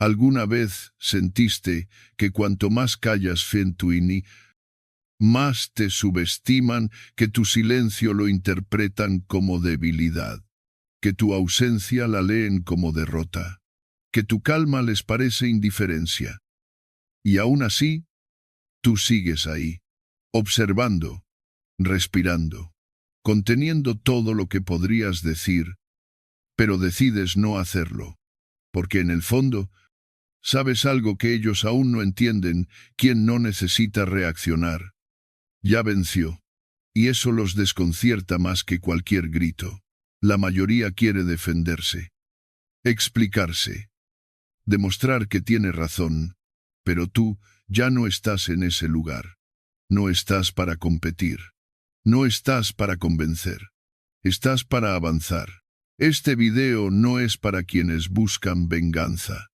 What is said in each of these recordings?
¿Alguna vez sentiste que cuanto más callas Fentuini, más te subestiman, que tu silencio lo interpretan como debilidad, que tu ausencia la leen como derrota, que tu calma les parece indiferencia? Y aún así, tú sigues ahí, observando, respirando, conteniendo todo lo que podrías decir, pero decides no hacerlo, porque en el fondo sabes algo que ellos aún no entienden: quien no necesita reaccionar ya venció, y eso los desconcierta más que cualquier grito. La mayoría quiere defenderse, explicarse, demostrar que tiene razón, pero tú ya no estás en ese lugar. No estás para competir, no estás para convencer, estás para avanzar. Este video no es para quienes buscan venganza,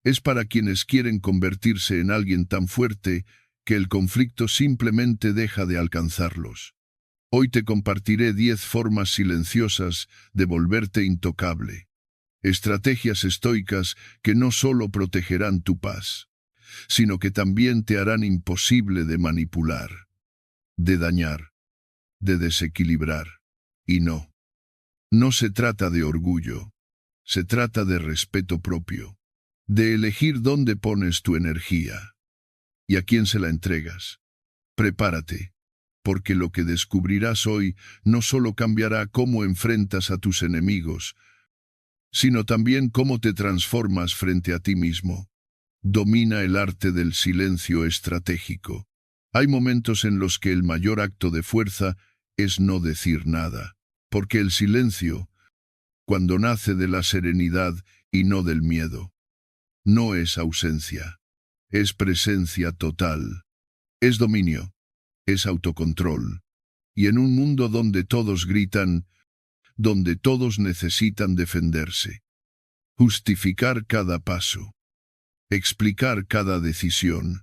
es para quienes quieren convertirse en alguien tan fuerte que el conflicto simplemente deja de alcanzarlos. Hoy te compartiré 10 formas silenciosas de volverte intocable. Estrategias estoicas que no solo protegerán tu paz, sino que también te harán imposible de manipular, de dañar, de desequilibrar. Y no se trata de orgullo, se trata de respeto propio, de elegir dónde pones tu energía y a quién se la entregas. Prepárate, porque lo que descubrirás hoy no solo cambiará cómo enfrentas a tus enemigos, sino también cómo te transformas frente a ti mismo. Domina el arte del silencio estratégico. Hay momentos en los que el mayor acto de fuerza es no decir nada, porque el silencio, cuando nace de la serenidad y no del miedo, no es ausencia, es presencia total, es dominio, es autocontrol. Y en un mundo donde todos gritan, donde todos necesitan defenderse, justificar cada paso, explicar cada decisión,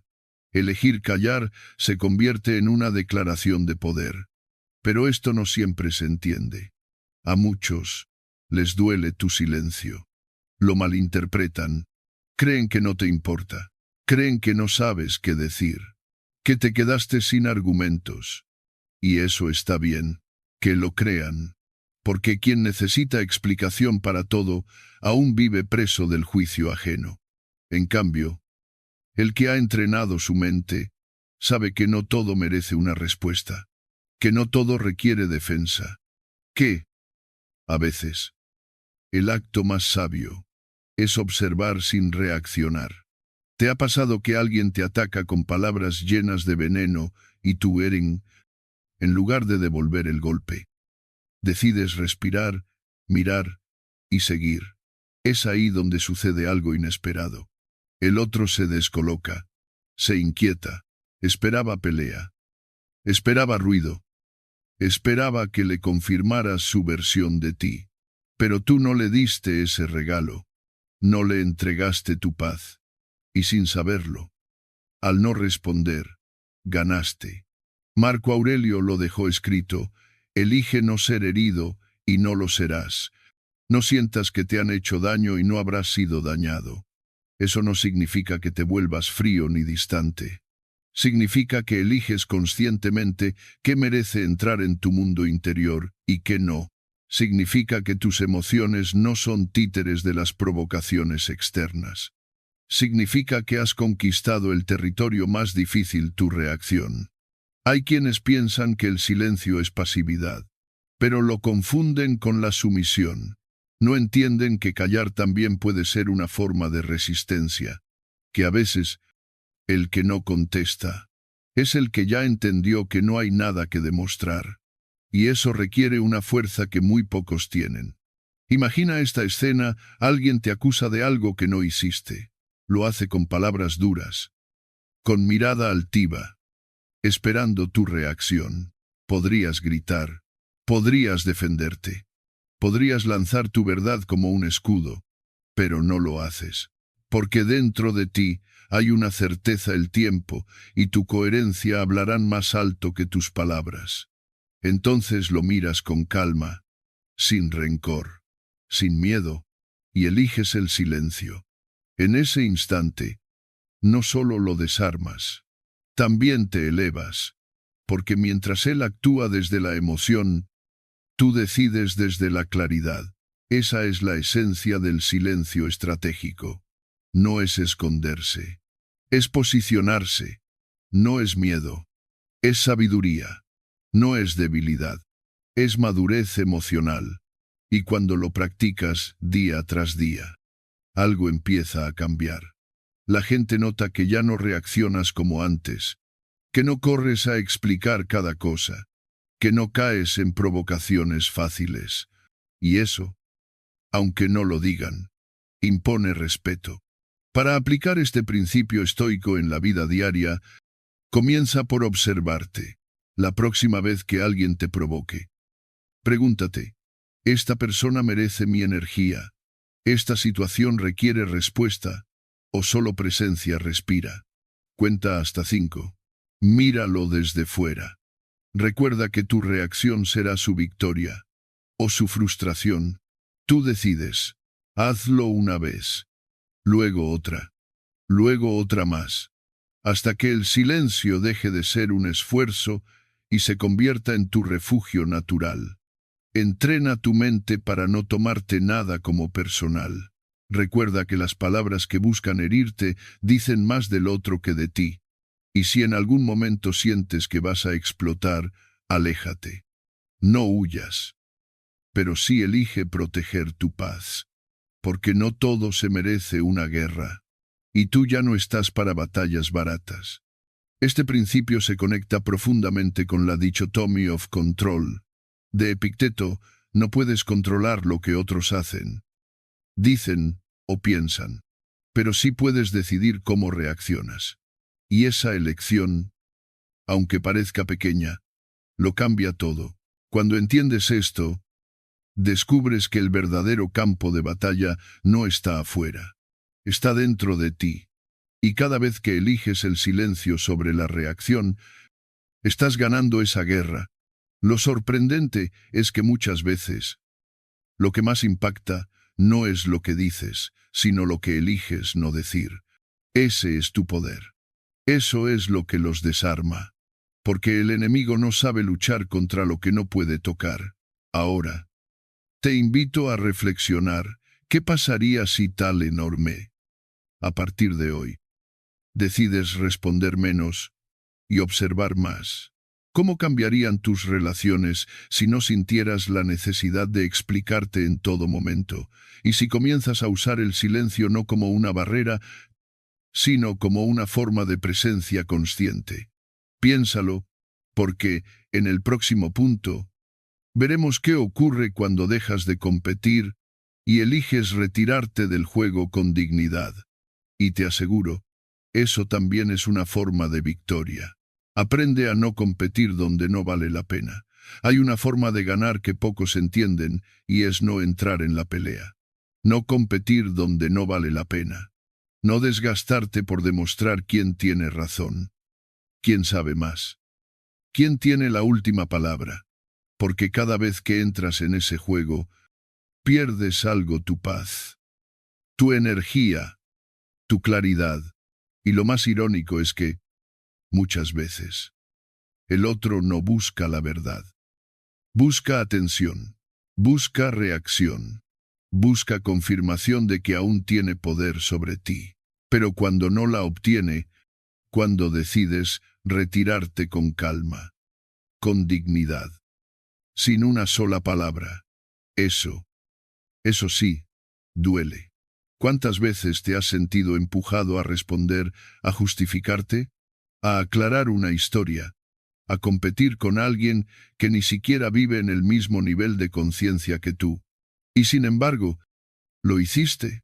elegir callar se convierte en una declaración de poder. Pero esto no siempre se entiende. A muchos les duele tu silencio. Lo malinterpretan. Creen que no te importa. Creen que no sabes qué decir, que te quedaste sin argumentos. Y eso está bien, que lo crean, porque quien necesita explicación para todo aún vive preso del juicio ajeno. En cambio, el que ha entrenado su mente sabe que no todo merece una respuesta, que no todo requiere defensa, que, a veces, el acto más sabio es observar sin reaccionar. ¿Te ha pasado que alguien te ataca con palabras llenas de veneno y tú, en lugar de devolver el golpe, decides respirar, mirar y seguir? Es ahí donde sucede algo inesperado. El otro se descoloca, se inquieta, esperaba pelea, esperaba ruido, esperaba que le confirmaras su versión de ti. Pero tú no le diste ese regalo, no le entregaste tu paz. Y sin saberlo, al no responder, ganaste. Marco Aurelio lo dejó escrito: elige no ser herido y no lo serás. No sientas que te han hecho daño y no habrás sido dañado. Eso no significa que te vuelvas frío ni distante. Significa que eliges conscientemente qué merece entrar en tu mundo interior y qué no. Significa que tus emociones no son títeres de las provocaciones externas. Significa que has conquistado el territorio más difícil: tu reacción. Hay quienes piensan que el silencio es pasividad, pero lo confunden con la sumisión. No entienden que callar también puede ser una forma de resistencia, que a veces el que no contesta es el que ya entendió que no hay nada que demostrar, y eso requiere una fuerza que muy pocos tienen. Imagina esta escena: alguien te acusa de algo que no hiciste. Lo hace con palabras duras, con mirada altiva, esperando tu reacción. Podrías gritar, podrías defenderte, podrías lanzar tu verdad como un escudo, pero no lo haces, porque dentro de ti hay una certeza: el tiempo y tu coherencia hablarán más alto que tus palabras. Entonces lo miras con calma, sin rencor, sin miedo, y eliges el silencio. En ese instante, no solo lo desarmas, también te elevas, porque mientras él actúa desde la emoción, tú decides desde la claridad. Esa es la esencia del silencio estratégico. No es esconderse, es posicionarse, no es miedo, es sabiduría, no es debilidad, es madurez emocional. Y cuando lo practicas día tras día, algo empieza a cambiar. La gente nota que ya no reaccionas como antes, que no corres a explicar cada cosa, que no caes en provocaciones fáciles. Y eso, aunque no lo digan, impone respeto. Para aplicar este principio estoico en la vida diaria, comienza por observarte. La próxima vez que alguien te provoque, pregúntate, ¿esta persona merece mi energía? ¿Esta situación requiere respuesta? ¿O solo presencia respira? Cuenta hasta 5. Míralo desde fuera. Recuerda que tu reacción será su victoria o su frustración. Tú decides. Hazlo una vez, luego otra más, hasta que el silencio deje de ser un esfuerzo y se convierta en tu refugio natural. Entrena tu mente para no tomarte nada como personal. Recuerda que las palabras que buscan herirte dicen más del otro que de ti. Y si en algún momento sientes que vas a explotar, aléjate. No huyas. Pero sí elige proteger tu paz. Porque no todo se merece una guerra. Y tú ya no estás para batallas baratas. Este principio se conecta profundamente con la dichotomy of control. De Epicteto, no puedes controlar lo que otros hacen, dicen o piensan, pero sí puedes decidir cómo reaccionas. Y esa elección, aunque parezca pequeña, lo cambia todo. Cuando entiendes esto, descubres que el verdadero campo de batalla no está afuera, está dentro de ti. Y cada vez que eliges el silencio sobre la reacción, estás ganando esa guerra. Lo sorprendente es que muchas veces, lo que más impacta no es lo que dices, sino lo que eliges no decir. Ese es tu poder. Eso es lo que los desarma. Porque el enemigo no sabe luchar contra lo que no puede tocar. Ahora, te invito a reflexionar, ¿qué pasaría si tal enorme? A partir de hoy, decides responder menos y observar más. ¿Cómo cambiarían tus relaciones si no sintieras la necesidad de explicarte en todo momento? Y si comienzas a usar el silencio no como una barrera, sino como una forma de presencia consciente. Piénsalo, porque, en el próximo punto, veremos qué ocurre cuando dejas de competir y eliges retirarte del juego con dignidad. Y te aseguro, eso también es una forma de victoria. Aprende a no competir donde no vale la pena. Hay una forma de ganar que pocos entienden y es no entrar en la pelea. No competir donde no vale la pena. No desgastarte por demostrar quién tiene razón. ¿Quién sabe más? ¿Quién tiene la última palabra? Porque cada vez que entras en ese juego, pierdes algo: tu paz, tu energía, tu claridad. Y lo más irónico es que, muchas veces, el otro no busca la verdad. Busca atención, busca reacción, busca confirmación de que aún tiene poder sobre ti. Pero cuando no la obtiene, cuando decides retirarte con calma, con dignidad, sin una sola palabra, eso sí, duele. ¿Cuántas veces te has sentido empujado a responder, a justificarte, a aclarar una historia, a competir con alguien que ni siquiera vive en el mismo nivel de conciencia que tú? Y sin embargo, lo hiciste,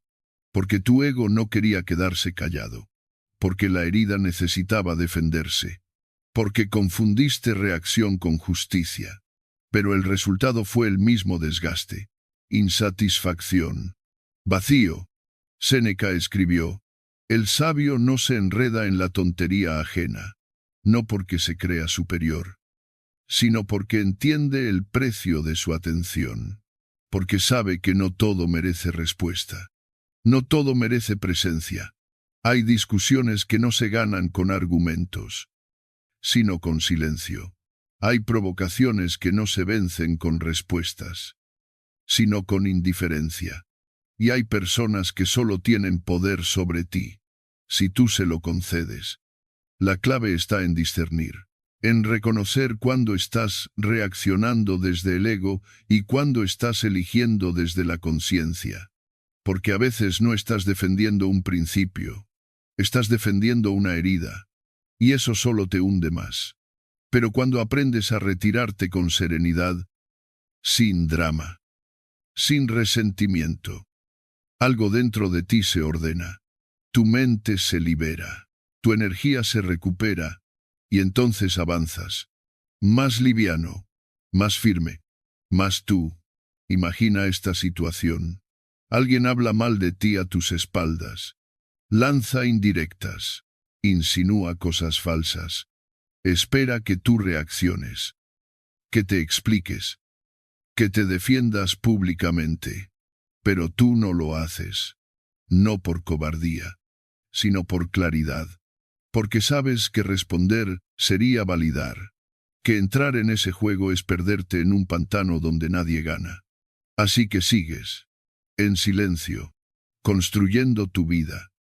porque tu ego no quería quedarse callado, porque la herida necesitaba defenderse, porque confundiste reacción con justicia. Pero el resultado fue el mismo desgaste, insatisfacción, vacío. Séneca escribió: el sabio no se enreda en la tontería ajena, no porque se crea superior, sino porque entiende el precio de su atención, porque sabe que no todo merece respuesta. No todo merece presencia. Hay discusiones que no se ganan con argumentos, sino con silencio. Hay provocaciones que no se vencen con respuestas, sino con indiferencia. Y hay personas que solo tienen poder sobre ti, si tú se lo concedes. La clave está en discernir, en reconocer cuándo estás reaccionando desde el ego y cuándo estás eligiendo desde la conciencia. Porque a veces no estás defendiendo un principio, estás defendiendo una herida, y eso solo te hunde más. Pero cuando aprendes a retirarte con serenidad, sin drama, sin resentimiento, algo dentro de ti se ordena, tu mente se libera, tu energía se recupera, y entonces avanzas, más liviano, más firme, más tú. Imagina esta situación. Alguien habla mal de ti a tus espaldas, lanza indirectas, insinúa cosas falsas, espera que tú reacciones, que te expliques, que te defiendas públicamente, pero tú no lo haces, no por cobardía, sino por claridad, porque sabes que responder sería validar, que entrar en ese juego es perderte en un pantano donde nadie gana. Así que sigues, en silencio, construyendo tu vida,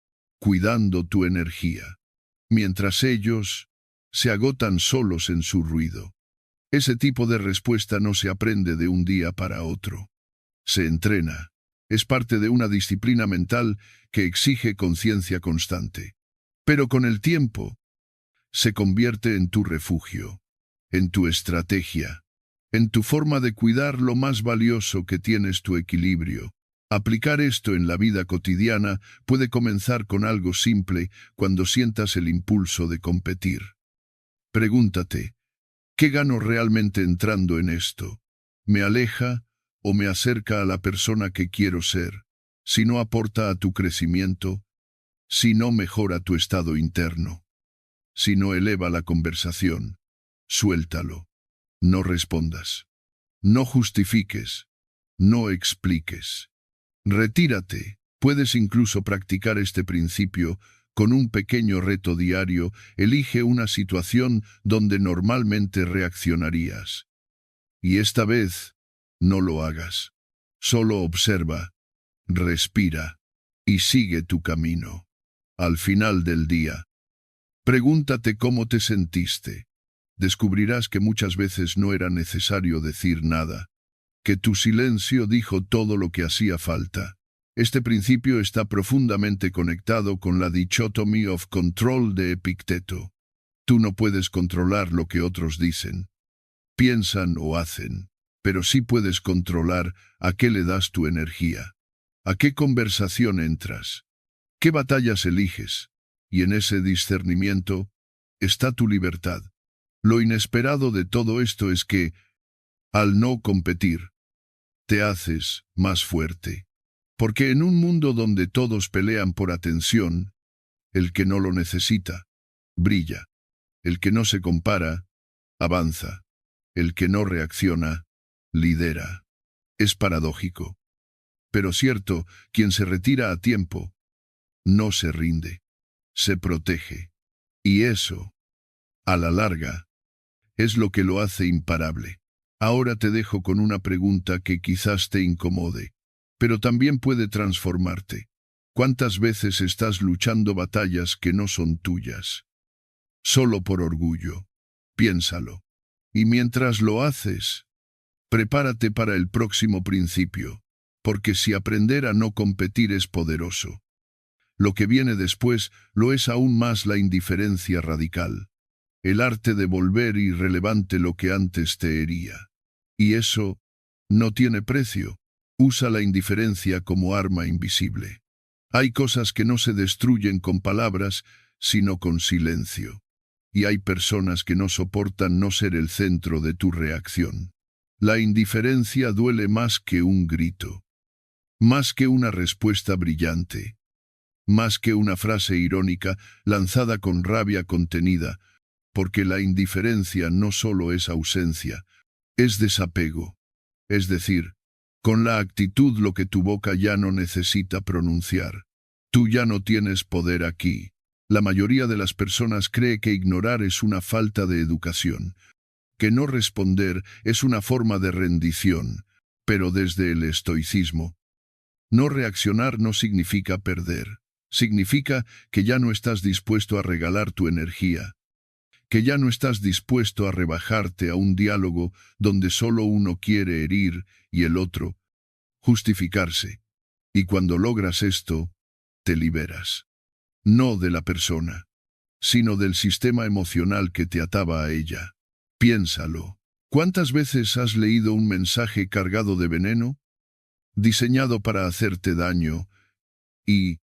cuidando tu energía, mientras ellos se agotan solos en su ruido. Ese tipo de respuesta no se aprende de un día para otro. Se entrena. Es parte de una disciplina mental que exige conciencia constante. Pero con el tiempo, se convierte en tu refugio, en tu estrategia, en tu forma de cuidar lo más valioso que tienes, tu equilibrio. Aplicar esto en la vida cotidiana puede comenzar con algo simple cuando sientas el impulso de competir. Pregúntate, ¿qué gano realmente entrando en esto? ¿Me aleja o me acerca a la persona que quiero ser? Si no aporta a tu crecimiento, si no mejora tu estado interno, si no eleva la conversación, suéltalo. No respondas. No justifiques. No expliques. Retírate. Puedes incluso practicar este principio con un pequeño reto diario. Elige una situación donde normalmente reaccionarías. Y esta vez, no lo hagas. Solo observa, respira y sigue tu camino. Al final del día, pregúntate cómo te sentiste. Descubrirás que muchas veces no era necesario decir nada, que tu silencio dijo todo lo que hacía falta. Este principio está profundamente conectado con la dichotomy of control de Epicteto. Tú no puedes controlar lo que otros dicen, piensan o hacen, pero sí puedes controlar a qué le das tu energía, a qué conversación entras, qué batallas eliges, y en ese discernimiento está tu libertad. Lo inesperado de todo esto es que, al no competir, te haces más fuerte. Porque en un mundo donde todos pelean por atención, el que no lo necesita, brilla. El que no se compara, avanza. El que no reacciona, lidera. Es paradójico. Pero cierto, quien se retira a tiempo, no se rinde, se protege. Y eso, a la larga, es lo que lo hace imparable. Ahora te dejo con una pregunta que quizás te incomode, pero también puede transformarte. ¿Cuántas veces estás luchando batallas que no son tuyas? Solo por orgullo. Piénsalo. Y mientras lo haces, prepárate para el próximo principio, porque si aprender a no competir es poderoso, lo que viene después lo es aún más: la indiferencia radical. El arte de volver irrelevante lo que antes te hería. Y eso no tiene precio. Usa la indiferencia como arma invisible. Hay cosas que no se destruyen con palabras, sino con silencio. Y hay personas que no soportan no ser el centro de tu reacción. La indiferencia duele más que un grito, más que una respuesta brillante, más que una frase irónica lanzada con rabia contenida, porque la indiferencia no solo es ausencia, es desapego. Es decir, con la actitud lo que tu boca ya no necesita pronunciar. Tú ya no tienes poder aquí. La mayoría de las personas cree que ignorar es una falta de educación, que no responder es una forma de rendición, pero desde el estoicismo, no reaccionar no significa perder. Significa que ya no estás dispuesto a regalar tu energía, que ya no estás dispuesto a rebajarte a un diálogo donde solo uno quiere herir y el otro justificarse. Y cuando logras esto, te liberas. No de la persona, sino del sistema emocional que te ataba a ella. Piénsalo. ¿Cuántas veces has leído un mensaje cargado de veneno, diseñado para hacerte daño, y,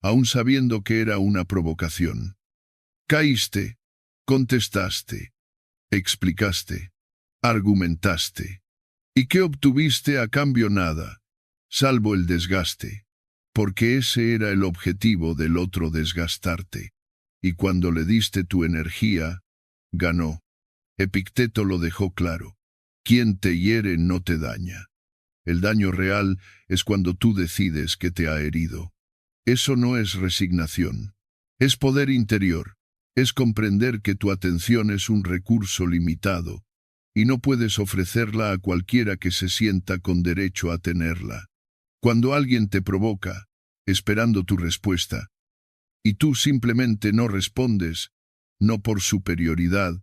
aun sabiendo que era una provocación, caíste, contestaste, explicaste, argumentaste? ¿Y qué obtuviste a cambio? Nada, salvo el desgaste, porque ese era el objetivo del otro, desgastarte. Y cuando le diste tu energía, ganó. Epicteto lo dejó claro. Quien te hiere no te daña. El daño real es cuando tú decides que te ha herido. Eso no es resignación. Es poder interior. Es comprender que tu atención es un recurso limitado y no puedes ofrecerla a cualquiera que se sienta con derecho a tenerla. Cuando alguien te provoca, esperando tu respuesta, y tú simplemente no respondes, no por superioridad,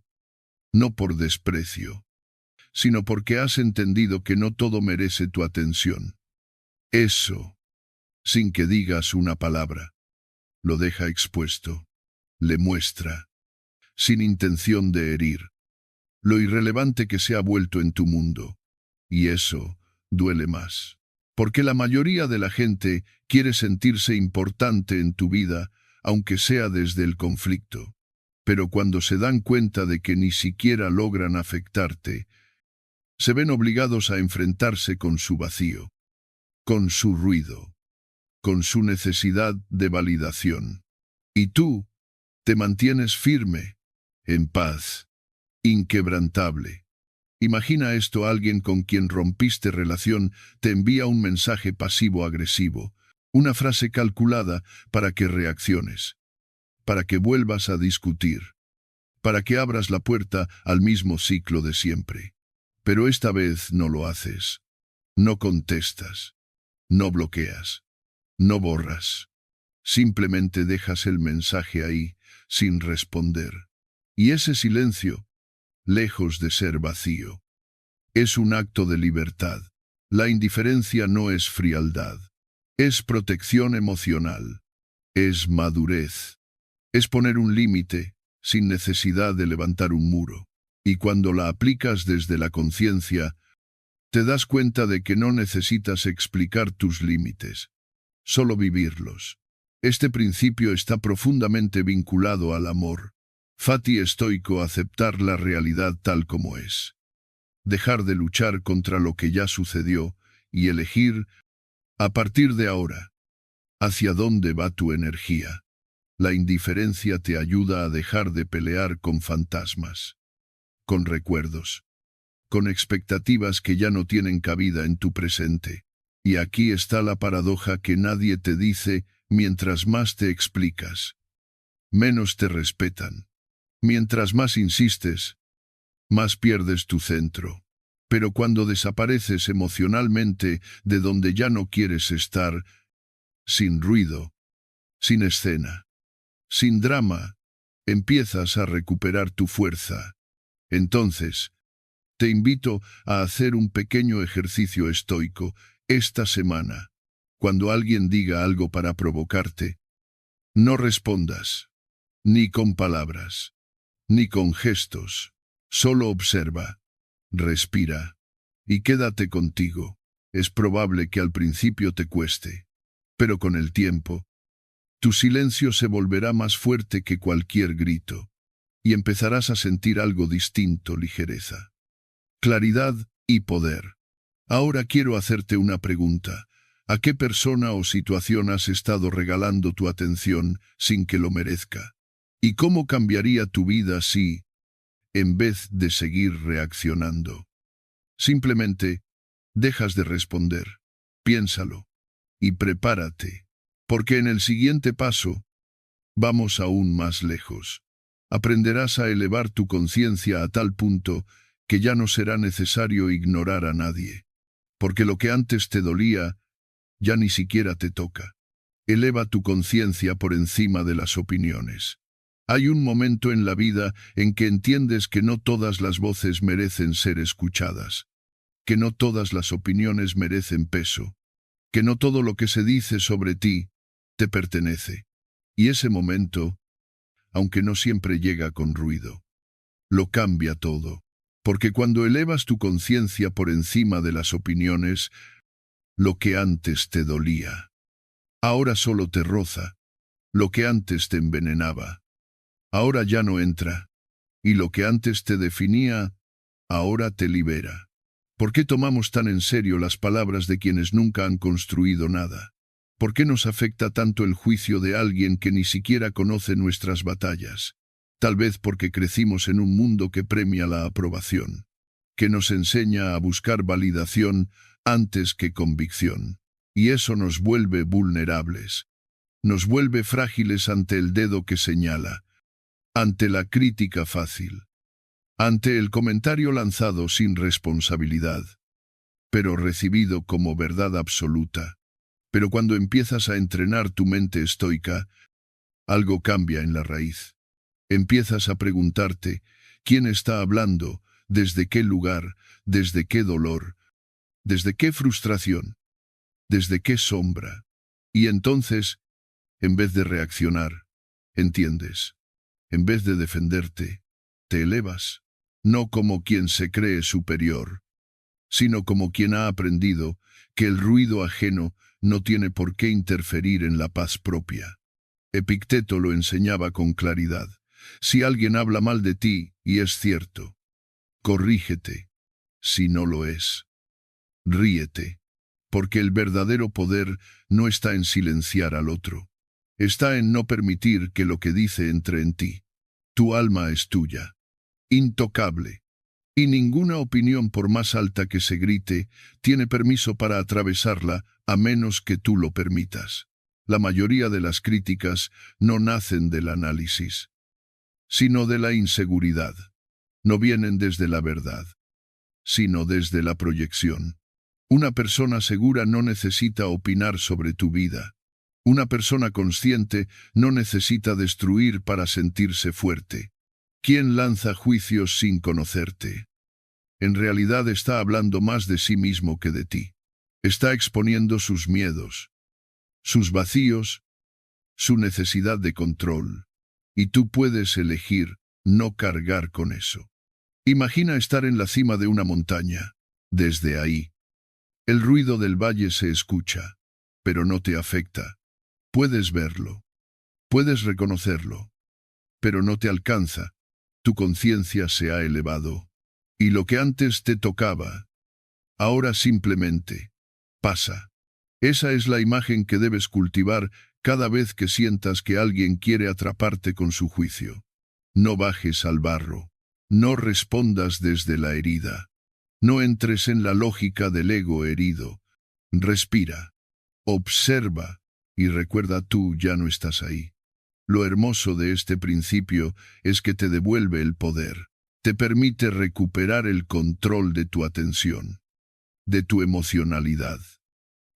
no por desprecio, sino porque has entendido que no todo merece tu atención. Eso, sin que digas una palabra, lo deja expuesto, le muestra, sin intención de herir, lo irrelevante que se ha vuelto en tu mundo. Y eso duele más, porque la mayoría de la gente quiere sentirse importante en tu vida, aunque sea desde el conflicto. Pero cuando se dan cuenta de que ni siquiera logran afectarte, se ven obligados a enfrentarse con su vacío, con su ruido, con su necesidad de validación. Y tú te mantienes firme, en paz, inquebrantable. Imagina esto: alguien con quien rompiste relación te envía un mensaje pasivo-agresivo, una frase calculada para que reacciones, para que vuelvas a discutir, para que abras la puerta al mismo ciclo de siempre. Pero esta vez no lo haces. No contestas, no bloqueas, no borras. Simplemente dejas el mensaje ahí, sin responder. Y ese silencio, lejos de ser vacío, es un acto de libertad. La indiferencia no es frialdad, es protección emocional, es madurez, es poner un límite sin necesidad de levantar un muro. Y cuando la aplicas desde la conciencia, te das cuenta de que no necesitas explicar tus límites, solo vivirlos. Este principio está profundamente vinculado al amor. Fati estoico: aceptar la realidad tal como es. Dejar de luchar contra lo que ya sucedió y elegir, a partir de ahora, hacia dónde va tu energía. La indiferencia te ayuda a dejar de pelear con fantasmas, con recuerdos, con expectativas que ya no tienen cabida en tu presente. Y aquí está la paradoja que nadie te dice: mientras más te explicas, menos te respetan. Mientras más insistes, más pierdes tu centro. Pero cuando desapareces emocionalmente de donde ya no quieres estar, sin ruido, sin escena, sin drama, empiezas a recuperar tu fuerza. Entonces, te invito a hacer un pequeño ejercicio estoico esta semana. Cuando alguien diga algo para provocarte, no respondas, ni con palabras, ni con gestos. Solo observa, respira y quédate contigo. Es probable que al principio te cueste, pero con el tiempo, tu silencio se volverá más fuerte que cualquier grito y empezarás a sentir algo distinto: ligereza, claridad y poder. Ahora quiero hacerte una pregunta. ¿A qué persona o situación has estado regalando tu atención sin que lo merezca? ¿Y cómo cambiaría tu vida si, en vez de seguir reaccionando, simplemente dejas de responder. Piénsalo. Y prepárate. Porque en el siguiente paso, vamos aún más lejos. Aprenderás a elevar tu conciencia a tal punto que ya no será necesario ignorar a nadie. Porque lo que antes te dolía, ya ni siquiera te toca. Eleva tu conciencia por encima de las opiniones. Hay un momento en la vida en que entiendes que no todas las voces merecen ser escuchadas, que no todas las opiniones merecen peso, que no todo lo que se dice sobre ti te pertenece. Y ese momento, aunque no siempre llega con ruido, lo cambia todo. Porque cuando elevas tu conciencia por encima de las opiniones, lo que antes te dolía, ahora solo te roza. Lo que antes te envenenaba, ahora ya no entra. Y lo que antes te definía, ahora te libera. ¿Por qué tomamos tan en serio las palabras de quienes nunca han construido nada? ¿Por qué nos afecta tanto el juicio de alguien que ni siquiera conoce nuestras batallas? Tal vez porque crecimos en un mundo que premia la aprobación, que nos enseña a buscar validación antes que convicción. Y eso nos vuelve vulnerables. Nos vuelve frágiles ante el dedo que señala, ante la crítica fácil, ante el comentario lanzado sin responsabilidad, pero recibido como verdad absoluta. Pero cuando empiezas a entrenar tu mente estoica, algo cambia en la raíz. Empiezas a preguntarte, ¿quién está hablando? ¿Desde qué lugar? ¿Desde qué dolor? ¿Desde qué frustración? ¿Desde qué sombra? Y entonces, en vez de reaccionar, entiendes. En vez de defenderte, te elevas, no como quien se cree superior, sino como quien ha aprendido que el ruido ajeno no tiene por qué interferir en la paz propia. Epicteto lo enseñaba con claridad. Si alguien habla mal de ti, y es cierto, corrígete. Si no lo es, ríete, porque el verdadero poder no está en silenciar al otro. Está en no permitir que lo que dice entre en ti. Tu alma es tuya, intocable, y ninguna opinión, por más alta que se grite, tiene permiso para atravesarla a menos que tú lo permitas. La mayoría de las críticas no nacen del análisis, sino de la inseguridad. No vienen desde la verdad, sino desde la proyección. Una persona segura no necesita opinar sobre tu vida. Una persona consciente no necesita destruir para sentirse fuerte. ¿Quién lanza juicios sin conocerte? En realidad está hablando más de sí mismo que de ti. Está exponiendo sus miedos, sus vacíos, su necesidad de control. Y tú puedes elegir no cargar con eso. Imagina estar en la cima de una montaña. Desde ahí, el ruido del valle se escucha, pero no te afecta. Puedes verlo, puedes reconocerlo, pero no te alcanza. Tu conciencia se ha elevado, y lo que antes te tocaba, ahora simplemente pasa. Esa es la imagen que debes cultivar cada vez que sientas que alguien quiere atraparte con su juicio. No bajes al barro, no respondas desde la herida, no entres en la lógica del ego herido. Respira, observa, y recuerda, tú ya no estás ahí. Lo hermoso de este principio es que te devuelve el poder, te permite recuperar el control de tu atención, de tu emocionalidad,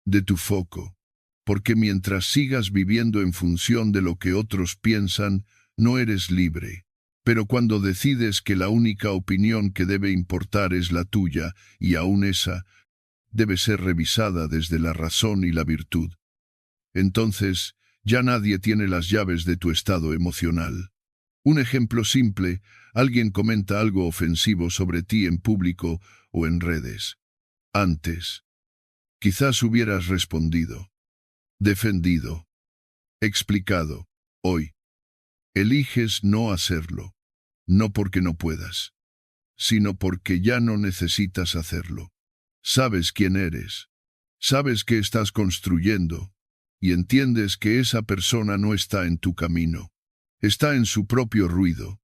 de tu foco, porque mientras sigas viviendo en función de lo que otros piensan, no eres libre. Pero cuando decides que la única opinión que debe importar es la tuya, y aún esa debe ser revisada desde la razón y la virtud, entonces ya nadie tiene las llaves de tu estado emocional. Un ejemplo simple: alguien comenta algo ofensivo sobre ti en público o en redes. Antes, quizás hubieras respondido, defendido, explicado. Hoy, eliges no hacerlo, no porque no puedas, sino porque ya no necesitas hacerlo. Sabes quién eres, sabes qué estás construyendo, y entiendes que esa persona no está en tu camino, está en su propio ruido,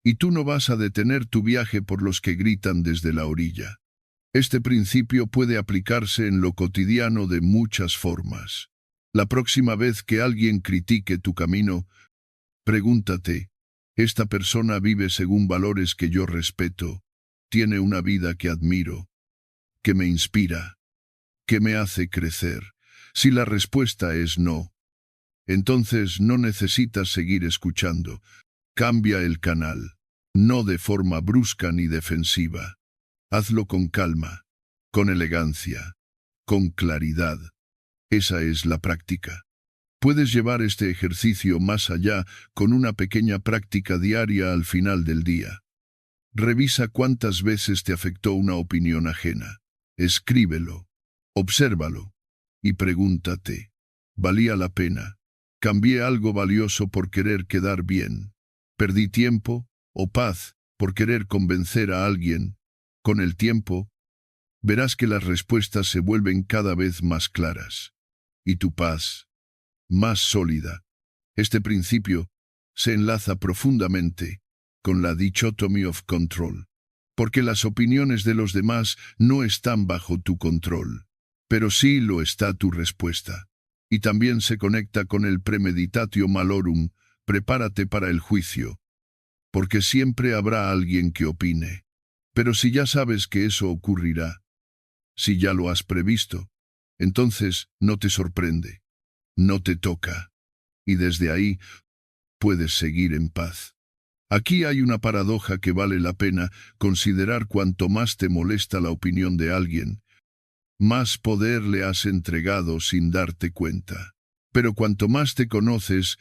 y tú no vas a detener tu viaje por los que gritan desde la orilla. Este principio puede aplicarse en lo cotidiano de muchas formas. La próxima vez que alguien critique tu camino, pregúntate, ¿esta persona vive según valores que yo respeto? ¿Tiene una vida que admiro? ¿Que me inspira? ¿Que me hace crecer? Si la respuesta es no, entonces no necesitas seguir escuchando. Cambia el canal, no de forma brusca ni defensiva. Hazlo con calma, con elegancia, con claridad. Esa es la práctica. Puedes llevar este ejercicio más allá con una pequeña práctica diaria al final del día. Revisa cuántas veces te afectó una opinión ajena. Escríbelo, obsérvalo y pregúntate, ¿valía la pena? ¿Cambié algo valioso por querer quedar bien? ¿Perdí tiempo o paz por querer convencer a alguien? Con el tiempo, verás que las respuestas se vuelven cada vez más claras y tu paz más sólida. Este principio se enlaza profundamente con la dichotomy of control, porque las opiniones de los demás no están bajo tu control, pero sí lo está tu respuesta. Y también se conecta con el premeditatio malorum, prepárate para el juicio, porque siempre habrá alguien que opine. Pero si ya sabes que eso ocurrirá, si ya lo has previsto, entonces no te sorprende, no te toca, y desde ahí puedes seguir en paz. Aquí hay una paradoja que vale la pena considerar. Cuanto más te molesta la opinión de alguien, más poder le has entregado sin darte cuenta. Pero cuanto más te conoces,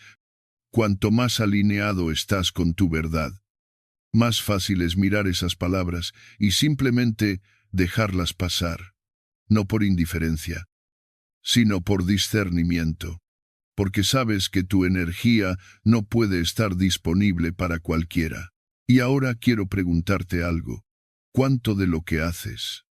cuanto más alineado estás con tu verdad, más fácil es mirar esas palabras y simplemente dejarlas pasar, no por indiferencia, sino por discernimiento, porque sabes que tu energía no puede estar disponible para cualquiera. Y ahora quiero preguntarte algo. ¿Cuánto de lo que haces,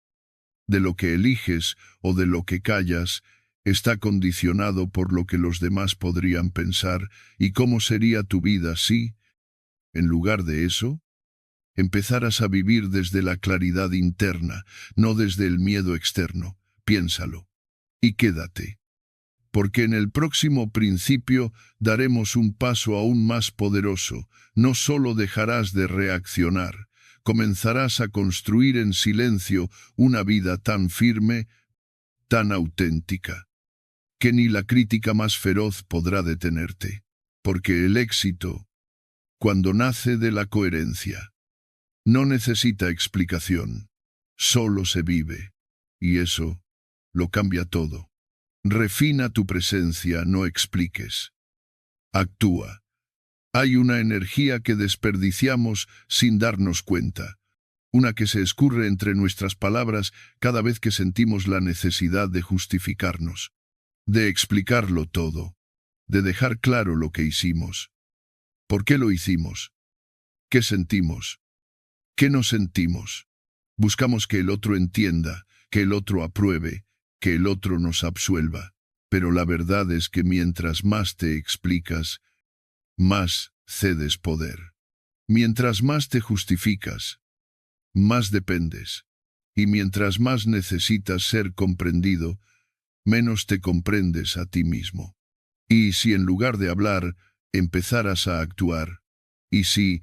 de lo que eliges o de lo que callas, está condicionado por lo que los demás podrían pensar y cómo sería tu vida si, en lugar de eso, empezaras a vivir desde la claridad interna, no desde el miedo externo? Piénsalo y quédate, porque en el próximo principio daremos un paso aún más poderoso. No solo dejarás de reaccionar, comenzarás a construir en silencio una vida tan firme, tan auténtica, que ni la crítica más feroz podrá detenerte, porque el éxito, cuando nace de la coherencia, no necesita explicación, solo se vive, y eso lo cambia todo. Refina tu presencia, no expliques. Actúa. Hay una energía que desperdiciamos sin darnos cuenta, una que se escurre entre nuestras palabras cada vez que sentimos la necesidad de justificarnos, de explicarlo todo, de dejar claro lo que hicimos. ¿Por qué lo hicimos? ¿Qué sentimos? ¿Qué no sentimos? Buscamos que el otro entienda, que el otro apruebe, que el otro nos absuelva. Pero la verdad es que mientras más te explicas, más cedes poder. Mientras más te justificas, más dependes. Y mientras más necesitas ser comprendido, menos te comprendes a ti mismo. Y si en lugar de hablar, empezaras a actuar, y si,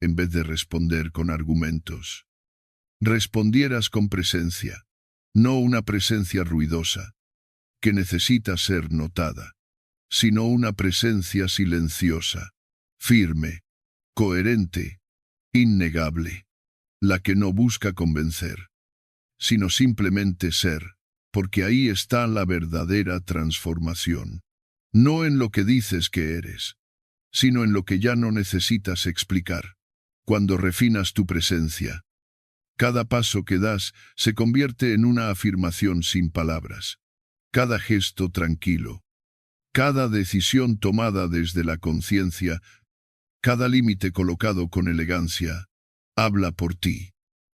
en vez de responder con argumentos, respondieras con presencia, no una presencia ruidosa, que necesita ser notada, sino una presencia silenciosa, firme, coherente, innegable, la que no busca convencer, sino simplemente ser, porque ahí está la verdadera transformación. No en lo que dices que eres, sino en lo que ya no necesitas explicar. Cuando refinas tu presencia, cada paso que das se convierte en una afirmación sin palabras. Cada gesto tranquilo, cada decisión tomada desde la conciencia, cada límite colocado con elegancia, habla por ti.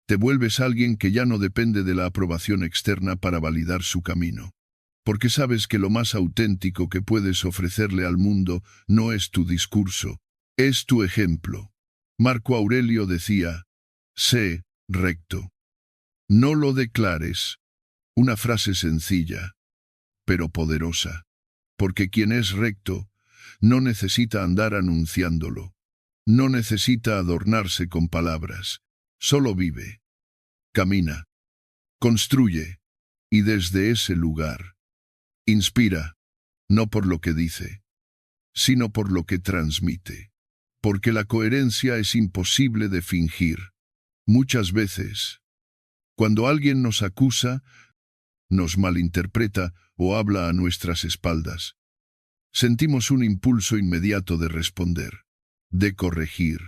Te vuelves alguien que ya no depende de la aprobación externa para validar su camino, porque sabes que lo más auténtico que puedes ofrecerle al mundo no es tu discurso, es tu ejemplo. Marco Aurelio decía, sé recto, No lo declares. Una frase sencilla, pero poderosa, porque quien es recto no necesita andar anunciándolo, no necesita adornarse con palabras, solo vive, camina, construye, y desde ese lugar inspira, no por lo que dice, sino por lo que transmite, porque la coherencia es imposible de fingir. Muchas veces, cuando alguien nos acusa, nos malinterpreta o habla a nuestras espaldas, sentimos un impulso inmediato de responder, de corregir,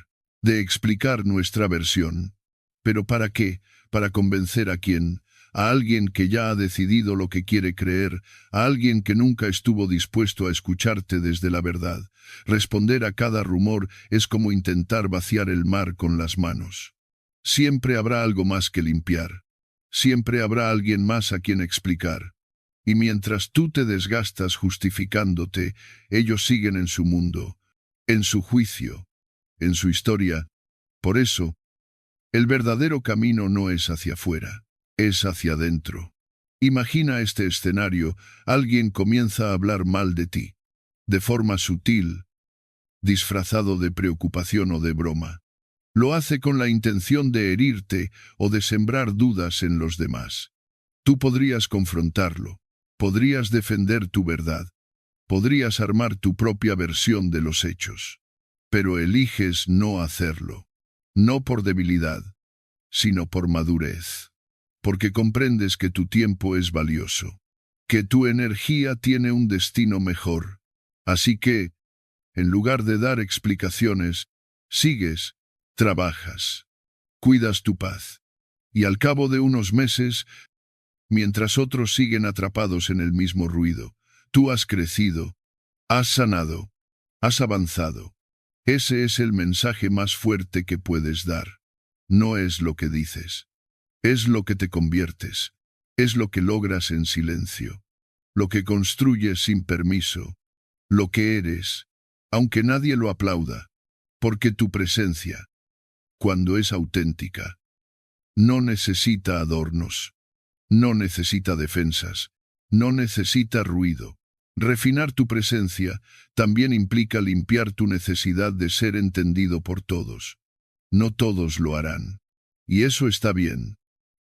de explicar nuestra versión. ¿Pero para qué? ¿Para convencer a quién? A alguien que ya ha decidido lo que quiere creer, a alguien que nunca estuvo dispuesto a escucharte desde la verdad. Responder a cada rumor es como intentar vaciar el mar con las manos. Siempre habrá algo más que limpiar. Siempre habrá alguien más a quien explicar. Y mientras tú te desgastas justificándote, ellos siguen en su mundo, en su juicio, en su historia. Por eso, el verdadero camino no es hacia afuera, es hacia adentro. Imagina este escenario: alguien comienza a hablar mal de ti, de forma sutil, disfrazado de preocupación o de broma. Lo hace con la intención de herirte o de sembrar dudas en los demás. Tú podrías confrontarlo, podrías defender tu verdad, podrías armar tu propia versión de los hechos. Pero eliges no hacerlo, no por debilidad, sino por madurez, porque comprendes que tu tiempo es valioso, que tu energía tiene un destino mejor. Así que, en lugar de dar explicaciones, sigues, trabajas, cuidas tu paz, y al cabo de unos meses, mientras otros siguen atrapados en el mismo ruido, tú has crecido, has sanado, has avanzado. Ese es el mensaje más fuerte que puedes dar. No es lo que dices, es lo que te conviertes, es lo que logras en silencio, lo que construyes sin permiso, lo que eres, aunque nadie lo aplauda, porque tu presencia, cuando es auténtica, no necesita adornos, no necesita defensas, no necesita ruido. Refinar tu presencia también implica limpiar tu necesidad de ser entendido por todos. No todos lo harán. Y eso está bien.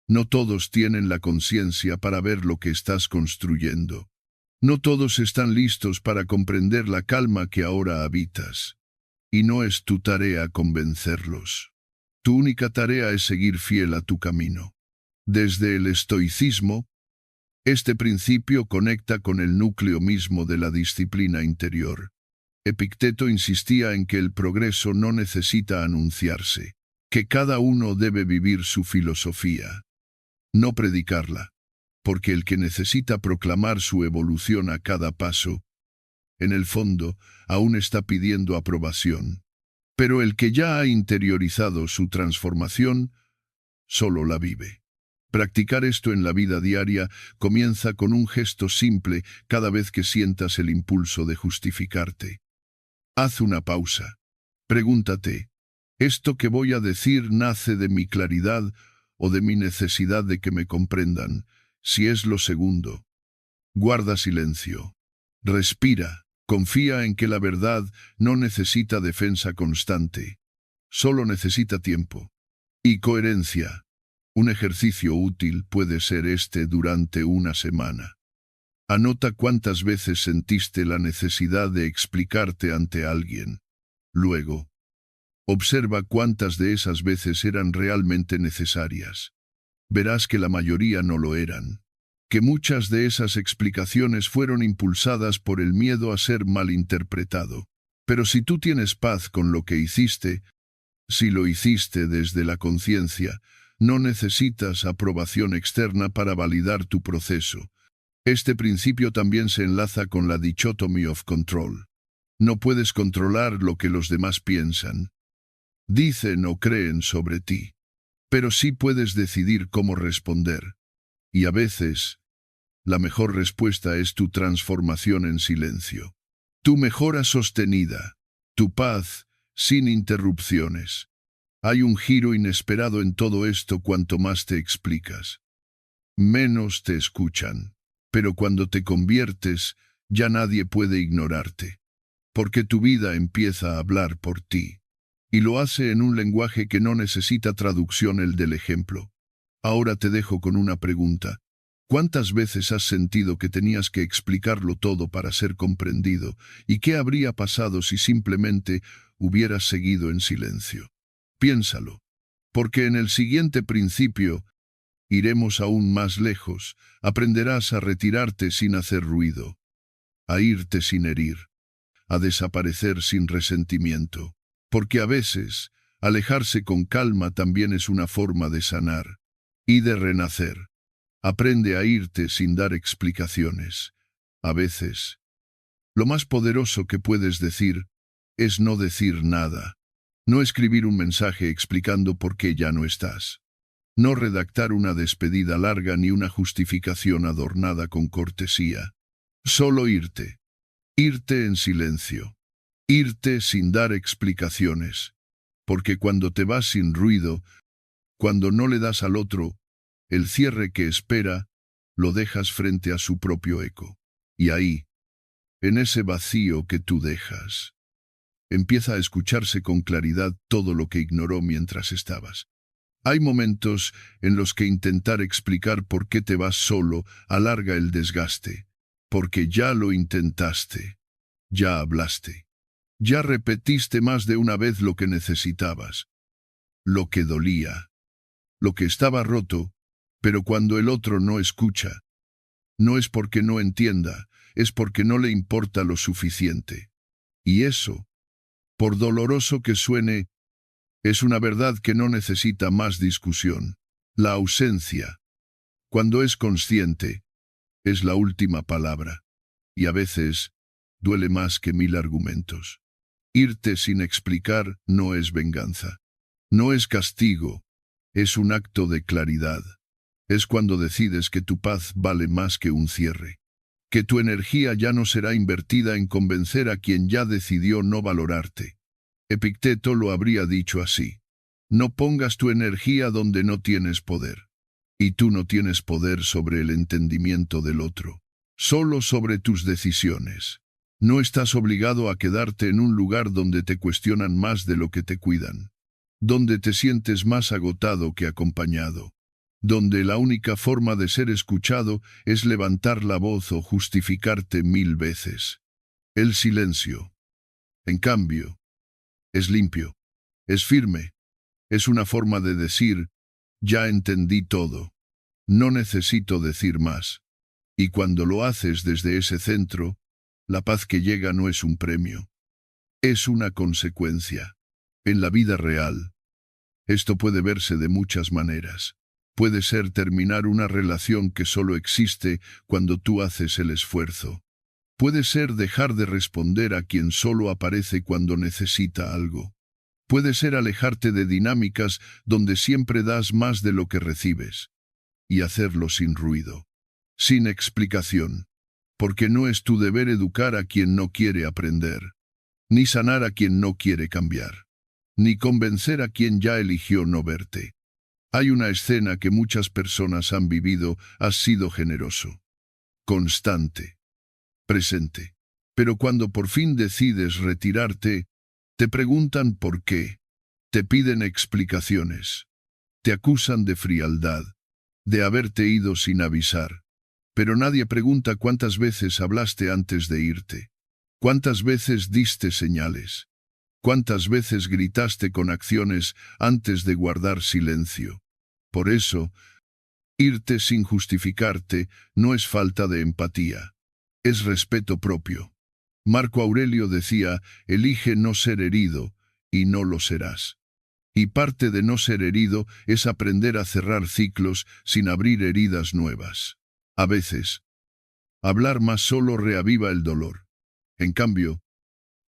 No todos tienen la conciencia para ver lo que estás construyendo. No todos están listos para comprender la calma que ahora habitas. Y no es tu tarea convencerlos. Tu única tarea es seguir fiel a tu camino. Desde el estoicismo, este principio conecta con el núcleo mismo de la disciplina interior. Epicteto insistía en que el progreso no necesita anunciarse, que cada uno debe vivir su filosofía, no predicarla, porque el que necesita proclamar su evolución a cada paso, en el fondo, aún está pidiendo aprobación. Pero el que ya ha interiorizado su transformación, solo la vive. Practicar esto en la vida diaria comienza con un gesto simple cada vez que sientas el impulso de justificarte. Haz una pausa. Pregúntate, ¿esto que voy a decir nace de mi claridad o de mi necesidad de que me comprendan? Si es lo segundo, guarda silencio. Respira. Confía en que la verdad no necesita defensa constante. Solo necesita tiempo. Y coherencia. Un ejercicio útil puede ser este durante una semana. Anota cuántas veces sentiste la necesidad de explicarte ante alguien. Luego, observa cuántas de esas veces eran realmente necesarias. Verás que la mayoría no lo eran, que muchas de esas explicaciones fueron impulsadas por el miedo a ser malinterpretado. Pero si tú tienes paz con lo que hiciste, si lo hiciste desde la conciencia, no necesitas aprobación externa para validar tu proceso. Este principio también se enlaza con la dichotomy of control. No puedes controlar lo que los demás piensan, dicen o creen sobre ti, pero sí puedes decidir cómo responder. Y a veces, la mejor respuesta es tu transformación en silencio, tu mejora sostenida, tu paz sin interrupciones. Hay un giro inesperado en todo esto cuanto más te explicas. Menos te escuchan. Pero cuando te conviertes, ya nadie puede ignorarte. Porque tu vida empieza a hablar por ti. Y lo hace en un lenguaje que no necesita traducción, el del ejemplo. Ahora te dejo con una pregunta. ¿Cuántas veces has sentido que tenías que explicarlo todo para ser comprendido? ¿Y qué habría pasado si simplemente hubieras seguido en silencio? Piénsalo. Porque en el siguiente principio iremos aún más lejos. Aprenderás a retirarte sin hacer ruido, a irte sin herir, a desaparecer sin resentimiento. Porque a veces, alejarse con calma también es una forma de sanar y de renacer. Aprende a irte sin dar explicaciones. A veces, lo más poderoso que puedes decir es no decir nada. No escribir un mensaje explicando por qué ya no estás. No redactar una despedida larga ni una justificación adornada con cortesía. Solo irte. Irte en silencio. Irte sin dar explicaciones. Porque cuando te vas sin ruido, cuando no le das al otro el cierre que espera, lo dejas frente a su propio eco. Y ahí, en ese vacío que tú dejas, empieza a escucharse con claridad todo lo que ignoró mientras estabas. Hay momentos en los que intentar explicar por qué te vas solo alarga el desgaste, porque ya lo intentaste, ya hablaste, ya repetiste más de una vez lo que necesitabas, lo que dolía, lo que estaba roto. Pero cuando el otro no escucha, no es porque no entienda, es porque no le importa lo suficiente. Y eso, por doloroso que suene, es una verdad que no necesita más discusión. La ausencia, cuando es consciente, es la última palabra. Y a veces, duele más que 1000 argumentos. Irte sin explicar no es venganza. No es castigo, es un acto de claridad. Es cuando decides que tu paz vale más que un cierre. Que tu energía ya no será invertida en convencer a quien ya decidió no valorarte. Epicteto lo habría dicho así. No pongas tu energía donde no tienes poder. Y tú no tienes poder sobre el entendimiento del otro. Solo sobre tus decisiones. No estás obligado a quedarte en un lugar donde te cuestionan más de lo que te cuidan. Donde te sientes más agotado que acompañado. Donde la única forma de ser escuchado es levantar la voz o justificarte 1000 veces. El silencio, en cambio, es limpio, es firme, es una forma de decir, ya entendí todo, no necesito decir más. Y cuando lo haces desde ese centro, la paz que llega no es un premio, es una consecuencia. En la vida real, esto puede verse de muchas maneras. Puede ser terminar una relación que solo existe cuando tú haces el esfuerzo. Puede ser dejar de responder a quien solo aparece cuando necesita algo. Puede ser alejarte de dinámicas donde siempre das más de lo que recibes. Y hacerlo sin ruido, sin explicación. Porque no es tu deber educar a quien no quiere aprender, ni sanar a quien no quiere cambiar, ni convencer a quien ya eligió no verte. Hay una escena que muchas personas han vivido, has sido generoso, constante, presente. Pero cuando por fin decides retirarte, te preguntan por qué, te piden explicaciones, te acusan de frialdad, de haberte ido sin avisar. Pero nadie pregunta cuántas veces hablaste antes de irte, cuántas veces diste señales, cuántas veces gritaste con acciones antes de guardar silencio. Por eso, irte sin justificarte no es falta de empatía, es respeto propio. Marco Aurelio decía, elige no ser herido, y no lo serás. Y parte de no ser herido es aprender a cerrar ciclos sin abrir heridas nuevas. A veces, hablar más solo reaviva el dolor. En cambio,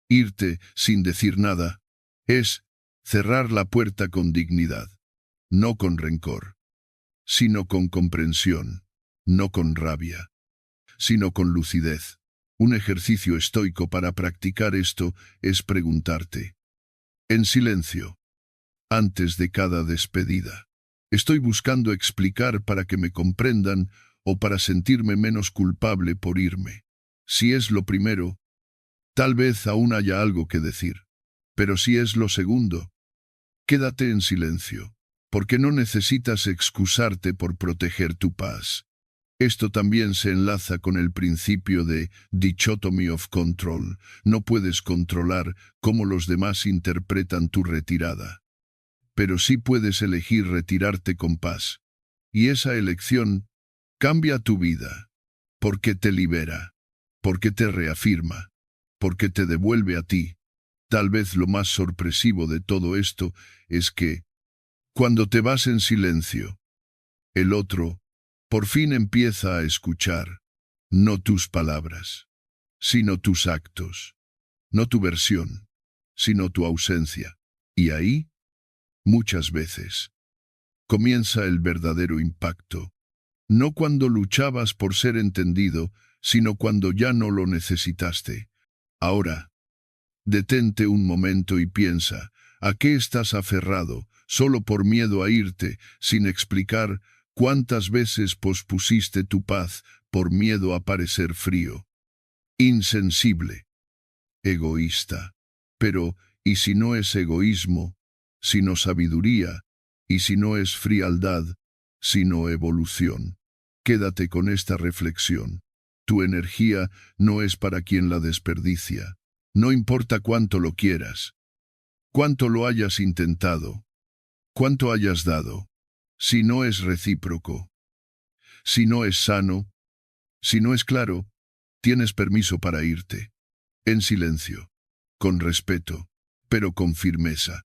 irte sin decir nada es cerrar la puerta con dignidad, no con rencor, sino con comprensión, no con rabia, sino con lucidez. Un ejercicio estoico para practicar esto es preguntarte, en silencio, antes de cada despedida. Estoy buscando explicar para que me comprendan o para sentirme menos culpable por irme. Si es lo primero, tal vez aún haya algo que decir. Pero si es lo segundo, quédate en silencio, porque no necesitas excusarte por proteger tu paz. Esto también se enlaza con el principio de dichotomy of control. No puedes controlar cómo los demás interpretan tu retirada. Pero sí puedes elegir retirarte con paz. Y esa elección cambia tu vida, porque te libera, porque te reafirma, porque te devuelve a ti. Tal vez lo más sorpresivo de todo esto es que, cuando te vas en silencio, el otro por fin empieza a escuchar, no tus palabras, sino tus actos, no tu versión, sino tu ausencia. Y ahí, muchas veces, comienza el verdadero impacto. No cuando luchabas por ser entendido, sino cuando ya no lo necesitaste. Ahora, detente un momento y piensa, ¿a qué estás aferrado, solo por miedo a irte, sin explicar cuántas veces pospusiste tu paz por miedo a parecer frío? Insensible, egoísta. Pero, ¿y si no es egoísmo, sino sabiduría? ¿Y si no es frialdad, sino evolución? Quédate con esta reflexión. Tu energía no es para quien la desperdicia. No importa cuánto lo quieras, cuánto lo hayas intentado, cuánto hayas dado. Si no es recíproco, si no es sano, si no es claro, tienes permiso para irte. En silencio, con respeto, pero con firmeza.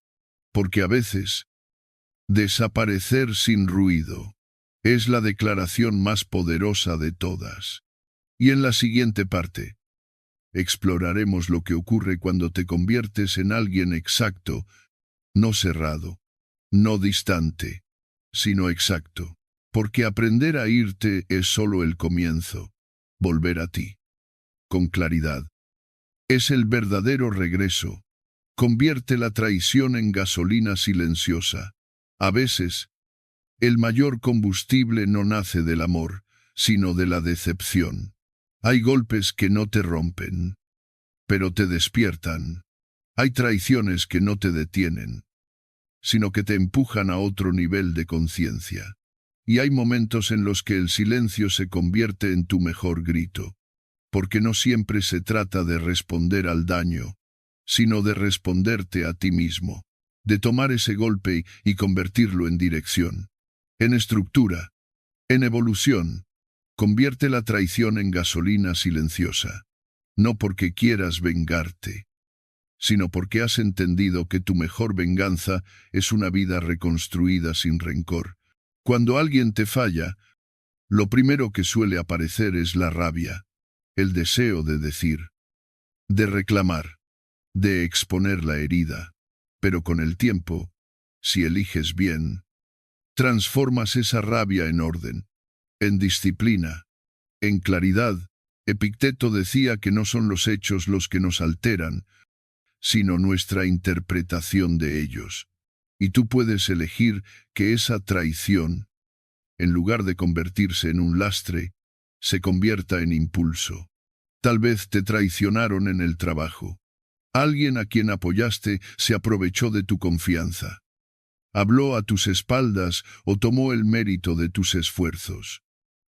Porque a veces, desaparecer sin ruido es la declaración más poderosa de todas. Y en la siguiente parte, exploraremos lo que ocurre cuando te conviertes en alguien exacto, no cerrado, no distante, sino exacto. Porque aprender a irte es solo el comienzo. Volver a ti, con claridad, es el verdadero regreso. Convierte la traición en gasolina silenciosa. A veces, el mayor combustible no nace del amor, sino de la decepción. Hay golpes que no te rompen, pero te despiertan. Hay traiciones que no te detienen, sino que te empujan a otro nivel de conciencia. Y hay momentos en los que el silencio se convierte en tu mejor grito, porque no siempre se trata de responder al daño, sino de responderte a ti mismo, de tomar ese golpe y convertirlo en dirección, en estructura, en evolución. Convierte la traición en gasolina silenciosa, no porque quieras vengarte, sino porque has entendido que tu mejor venganza es una vida reconstruida sin rencor. Cuando alguien te falla, lo primero que suele aparecer es la rabia, el deseo de decir, de reclamar, de exponer la herida. Pero con el tiempo, si eliges bien, transformas esa rabia en orden, en disciplina, en claridad. Epicteto decía que no son los hechos los que nos alteran, sino nuestra interpretación de ellos. Y tú puedes elegir que esa traición, en lugar de convertirse en un lastre, se convierta en impulso. Tal vez te traicionaron en el trabajo. Alguien a quien apoyaste se aprovechó de tu confianza. Habló a tus espaldas o tomó el mérito de tus esfuerzos.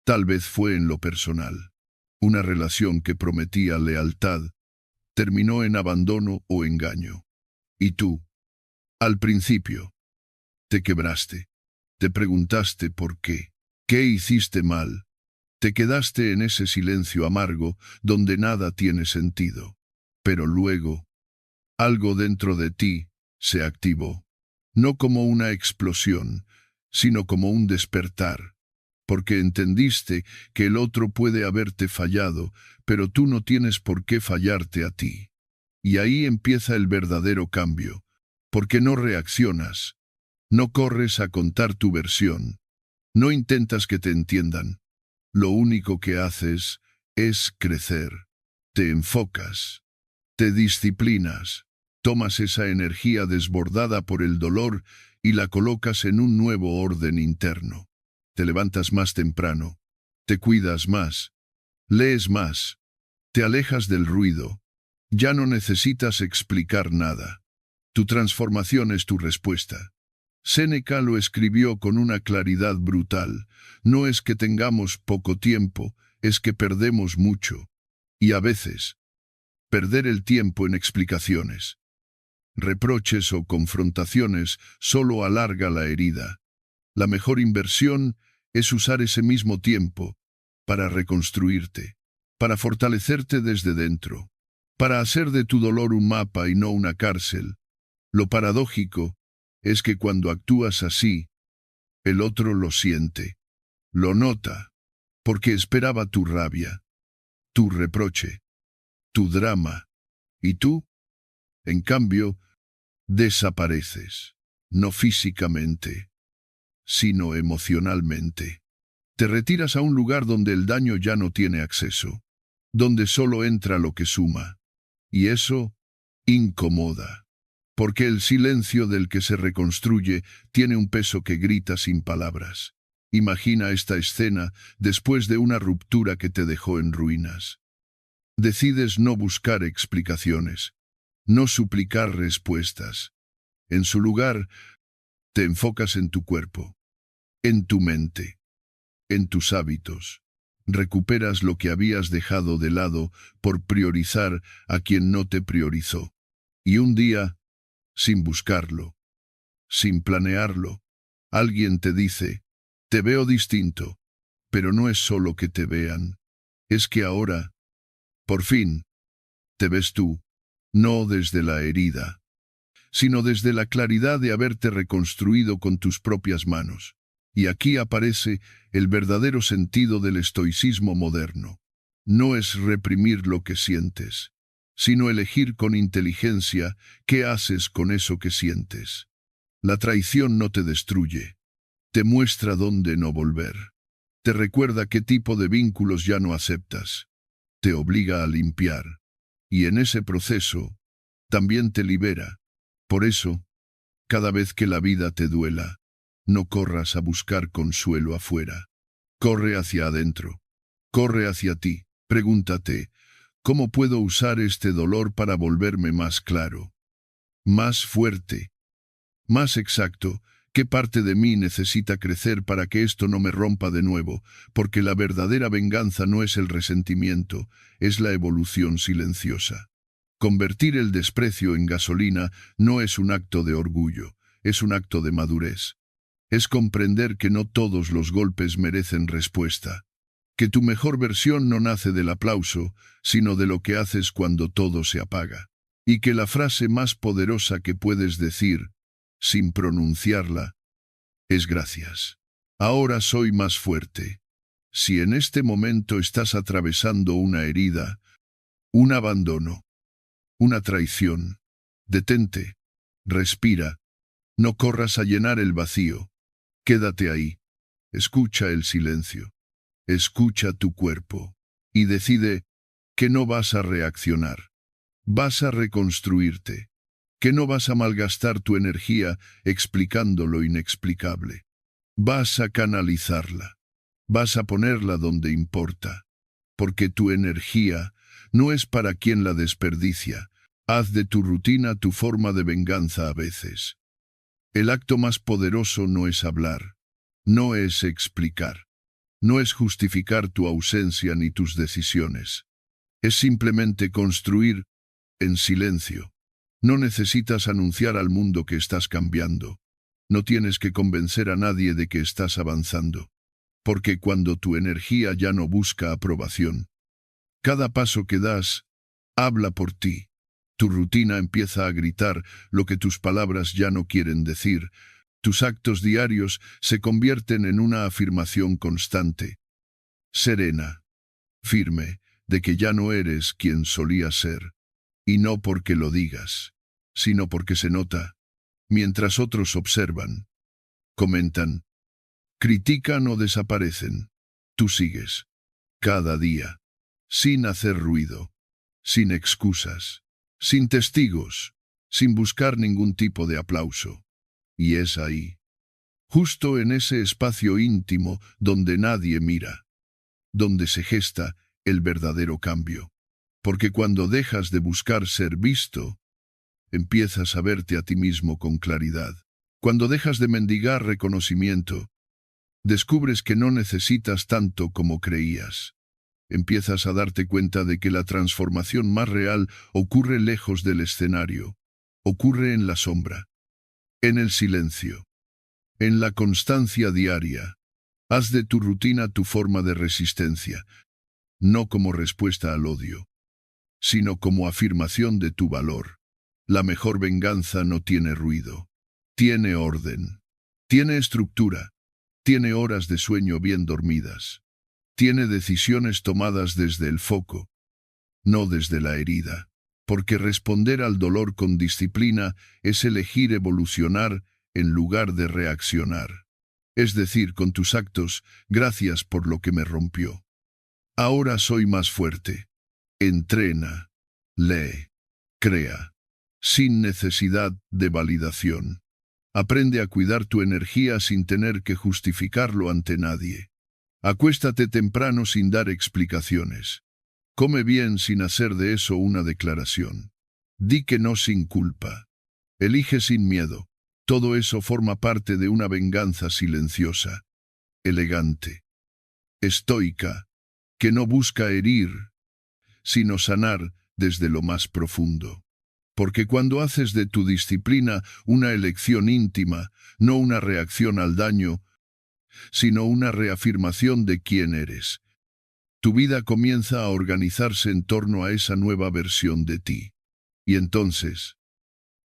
Tal vez fue en lo personal. Una relación que prometía lealtad terminó en abandono o engaño. Y tú, al principio, te quebraste. Te preguntaste por qué. ¿Qué hiciste mal? Te quedaste en ese silencio amargo donde nada tiene sentido. Pero luego, algo dentro de ti se activó. No como una explosión, sino como un despertar. Porque entendiste que el otro puede haberte fallado, pero tú no tienes por qué fallarte a ti. Y ahí empieza el verdadero cambio, porque no reaccionas, no corres a contar tu versión, no intentas que te entiendan. Lo único que haces es crecer, te enfocas, te disciplinas, Tomas esa energía desbordada por el dolor y la colocas en un nuevo orden interno. Te levantas más temprano, te cuidas más, lees más, te alejas del ruido. Ya no necesitas explicar nada. Tu transformación es tu respuesta. Séneca lo escribió con una claridad brutal. No es que tengamos poco tiempo, es que perdemos mucho. Y a veces, perder el tiempo en explicaciones, reproches o confrontaciones solo alarga la herida. La mejor inversión es usar ese mismo tiempo para reconstruirte, para fortalecerte desde dentro, para hacer de tu dolor un mapa y no una cárcel. Lo paradójico es que cuando actúas así, el otro lo siente, lo nota, porque esperaba tu rabia, tu reproche, tu drama, y tú, en cambio, desapareces, no físicamente, sino emocionalmente. Te retiras a un lugar donde el daño ya no tiene acceso, donde solo entra lo que suma, y eso incomoda. Porque el silencio del que se reconstruye tiene un peso que grita sin palabras. Imagina esta escena después de una ruptura que te dejó en ruinas. Decides no buscar explicaciones, no suplicar respuestas. En su lugar, te enfocas en tu cuerpo, en tu mente, en tus hábitos. Recuperas lo que habías dejado de lado por priorizar a quien no te priorizó. Y un día, sin buscarlo, sin planearlo, alguien te dice, te veo distinto, pero no es solo que te vean, es que ahora, por fin, te ves tú, no desde la herida, sino desde la claridad de haberte reconstruido con tus propias manos. Y aquí aparece el verdadero sentido del estoicismo moderno. No es reprimir lo que sientes, sino elegir con inteligencia qué haces con eso que sientes. La traición no te destruye, te muestra dónde no volver. Te recuerda qué tipo de vínculos ya no aceptas. Te obliga a limpiar. Y en ese proceso, también te libera. Por eso, cada vez que la vida te duela, no corras a buscar consuelo afuera. Corre hacia adentro. Corre hacia ti. Pregúntate, ¿cómo puedo usar este dolor para volverme más claro, más fuerte, más exacto? ¿Qué parte de mí necesita crecer para que esto no me rompa de nuevo? Porque la verdadera venganza no es el resentimiento, es la evolución silenciosa. Convertir el desprecio en gasolina no es un acto de orgullo, es un acto de madurez. Es comprender que no todos los golpes merecen respuesta, que tu mejor versión no nace del aplauso, sino de lo que haces cuando todo se apaga, y que la frase más poderosa que puedes decir, sin pronunciarla, es gracias. Ahora soy más fuerte. Si en este momento estás atravesando una herida, un abandono, una traición, detente, respira, no corras a llenar el vacío, quédate ahí, escucha el silencio. Escucha tu cuerpo y decide que no vas a reaccionar. Vas a reconstruirte, que no vas a malgastar tu energía explicando lo inexplicable. Vas a canalizarla, vas a ponerla donde importa, porque tu energía no es para quien la desperdicia. Haz de tu rutina tu forma de venganza a veces. El acto más poderoso no es hablar, no es explicar. No es justificar tu ausencia ni tus decisiones. Es simplemente construir en silencio. No necesitas anunciar al mundo que estás cambiando. No tienes que convencer a nadie de que estás avanzando. Porque cuando tu energía ya no busca aprobación, cada paso que das habla por ti. Tu rutina empieza a gritar lo que tus palabras ya no quieren decir. Tus actos diarios se convierten en una afirmación constante, serena, firme, de que ya no eres quien solías ser, y no porque lo digas, sino porque se nota, mientras otros observan, comentan, critican o desaparecen. Tú sigues, cada día, sin hacer ruido, sin excusas, sin testigos, sin buscar ningún tipo de aplauso. Y es ahí, justo en ese espacio íntimo donde nadie mira, donde se gesta el verdadero cambio. Porque cuando dejas de buscar ser visto, empiezas a verte a ti mismo con claridad. Cuando dejas de mendigar reconocimiento, descubres que no necesitas tanto como creías. Empiezas a darte cuenta de que la transformación más real ocurre lejos del escenario, ocurre en la sombra, en el silencio, en la constancia diaria. Haz de tu rutina tu forma de resistencia, no como respuesta al odio, sino como afirmación de tu valor. La mejor venganza no tiene ruido, tiene orden, tiene estructura, tiene horas de sueño bien dormidas, tiene decisiones tomadas desde el foco, no desde la herida, porque responder al dolor con disciplina es elegir evolucionar en lugar de reaccionar. Es decir, con tus actos, gracias por lo que me rompió. Ahora soy más fuerte. Entrena, lee, crea, sin necesidad de validación. Aprende a cuidar tu energía sin tener que justificarlo ante nadie. Acuéstate temprano sin dar explicaciones. Come bien sin hacer de eso una declaración. Di que no sin culpa. Elige sin miedo. Todo eso forma parte de una venganza silenciosa, elegante, estoica, que no busca herir, sino sanar desde lo más profundo. Porque cuando haces de tu disciplina una elección íntima, no una reacción al daño, sino una reafirmación de quién eres, tu vida comienza a organizarse en torno a esa nueva versión de ti. Y entonces,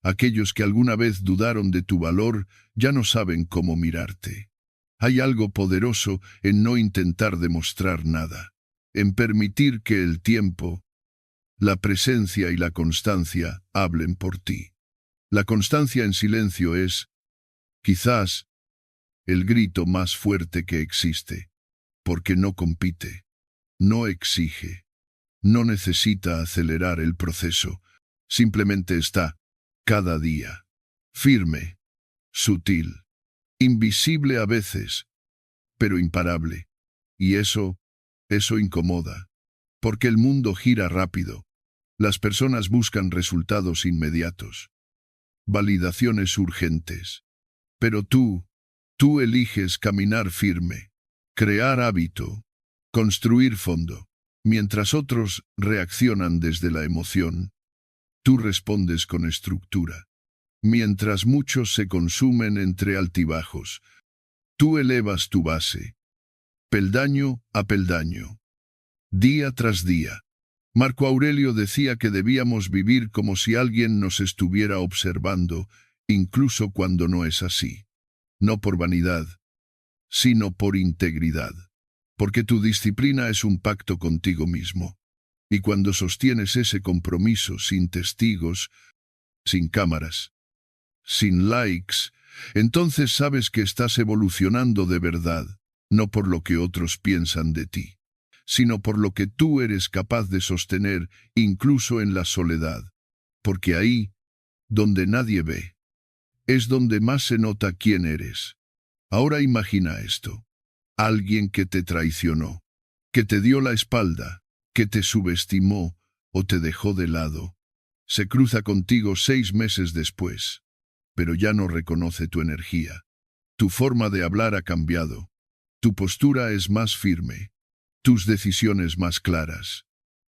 aquellos que alguna vez dudaron de tu valor ya no saben cómo mirarte. Hay algo poderoso en no intentar demostrar nada, en permitir que el tiempo, la presencia y la constancia hablen por ti. La constancia en silencio es, quizás, el grito más fuerte que existe, porque no compite, no exige, no necesita acelerar el proceso, simplemente está, cada día, firme, sutil, invisible a veces, pero imparable. Y eso incomoda, porque el mundo gira rápido. Las personas buscan resultados inmediatos, validaciones urgentes. Pero tú eliges caminar firme, crear hábito, construir fondo. Mientras otros reaccionan desde la emoción, tú respondes con estructura. Mientras muchos se consumen entre altibajos, tú elevas tu base, peldaño a peldaño, día tras día. Marco Aurelio decía que debíamos vivir como si alguien nos estuviera observando, incluso cuando no es así. No por vanidad, sino por integridad. Porque tu disciplina es un pacto contigo mismo. Y cuando sostienes ese compromiso sin testigos, sin cámaras, sin likes, entonces sabes que estás evolucionando de verdad, no por lo que otros piensan de ti, sino por lo que tú eres capaz de sostener incluso en la soledad. Porque ahí, donde nadie ve, es donde más se nota quién eres. Ahora imagina esto. Alguien que te traicionó, que te dio la espalda, que te subestimó o te dejó de lado. Se cruza contigo 6 meses después, pero ya no reconoce tu energía. Tu forma de hablar ha cambiado. Tu postura es más firme. Tus decisiones más claras.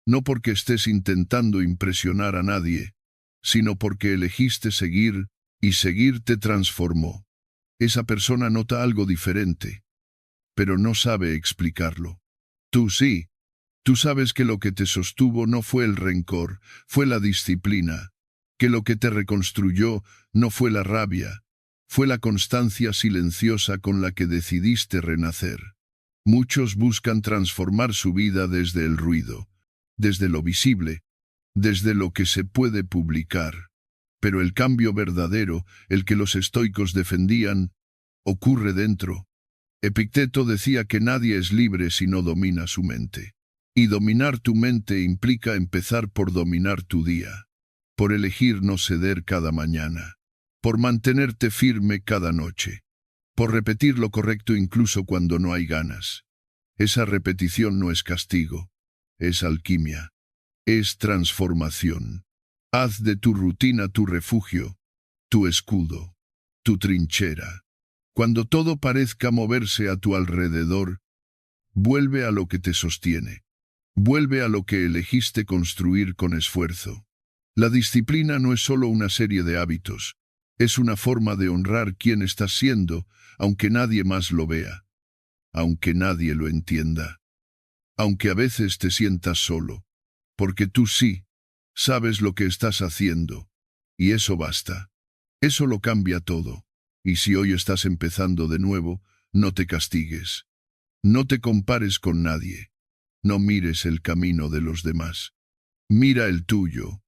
No porque estés intentando impresionar a nadie, sino porque elegiste seguir, y seguir te transformó. Esa persona nota algo diferente, pero no sabe explicarlo. Tú sí. Tú sabes que lo que te sostuvo no fue el rencor, fue la disciplina, que lo que te reconstruyó no fue la rabia, fue la constancia silenciosa con la que decidiste renacer. Muchos buscan transformar su vida desde el ruido, desde lo visible, desde lo que se puede publicar. Pero el cambio verdadero, el que los estoicos defendían, ocurre dentro. Epicteto decía que nadie es libre si no domina su mente. Y dominar tu mente implica empezar por dominar tu día. por elegir no ceder cada mañana, por mantenerte firme cada noche, por repetir lo correcto incluso cuando no hay ganas. Esa repetición no es castigo, es alquimia, es transformación. Haz de tu rutina tu refugio, tu escudo, tu trinchera. Cuando todo parezca moverse a tu alrededor, vuelve a lo que te sostiene. Vuelve a lo que elegiste construir con esfuerzo. La disciplina no es solo una serie de hábitos, es una forma de honrar quién estás siendo, aunque nadie más lo vea, aunque nadie lo entienda, aunque a veces te sientas solo, porque tú sí sabes lo que estás haciendo, y eso basta. Eso lo cambia todo. Y si hoy estás empezando de nuevo, no te castigues. No te compares con nadie. No mires el camino de los demás. Mira el tuyo.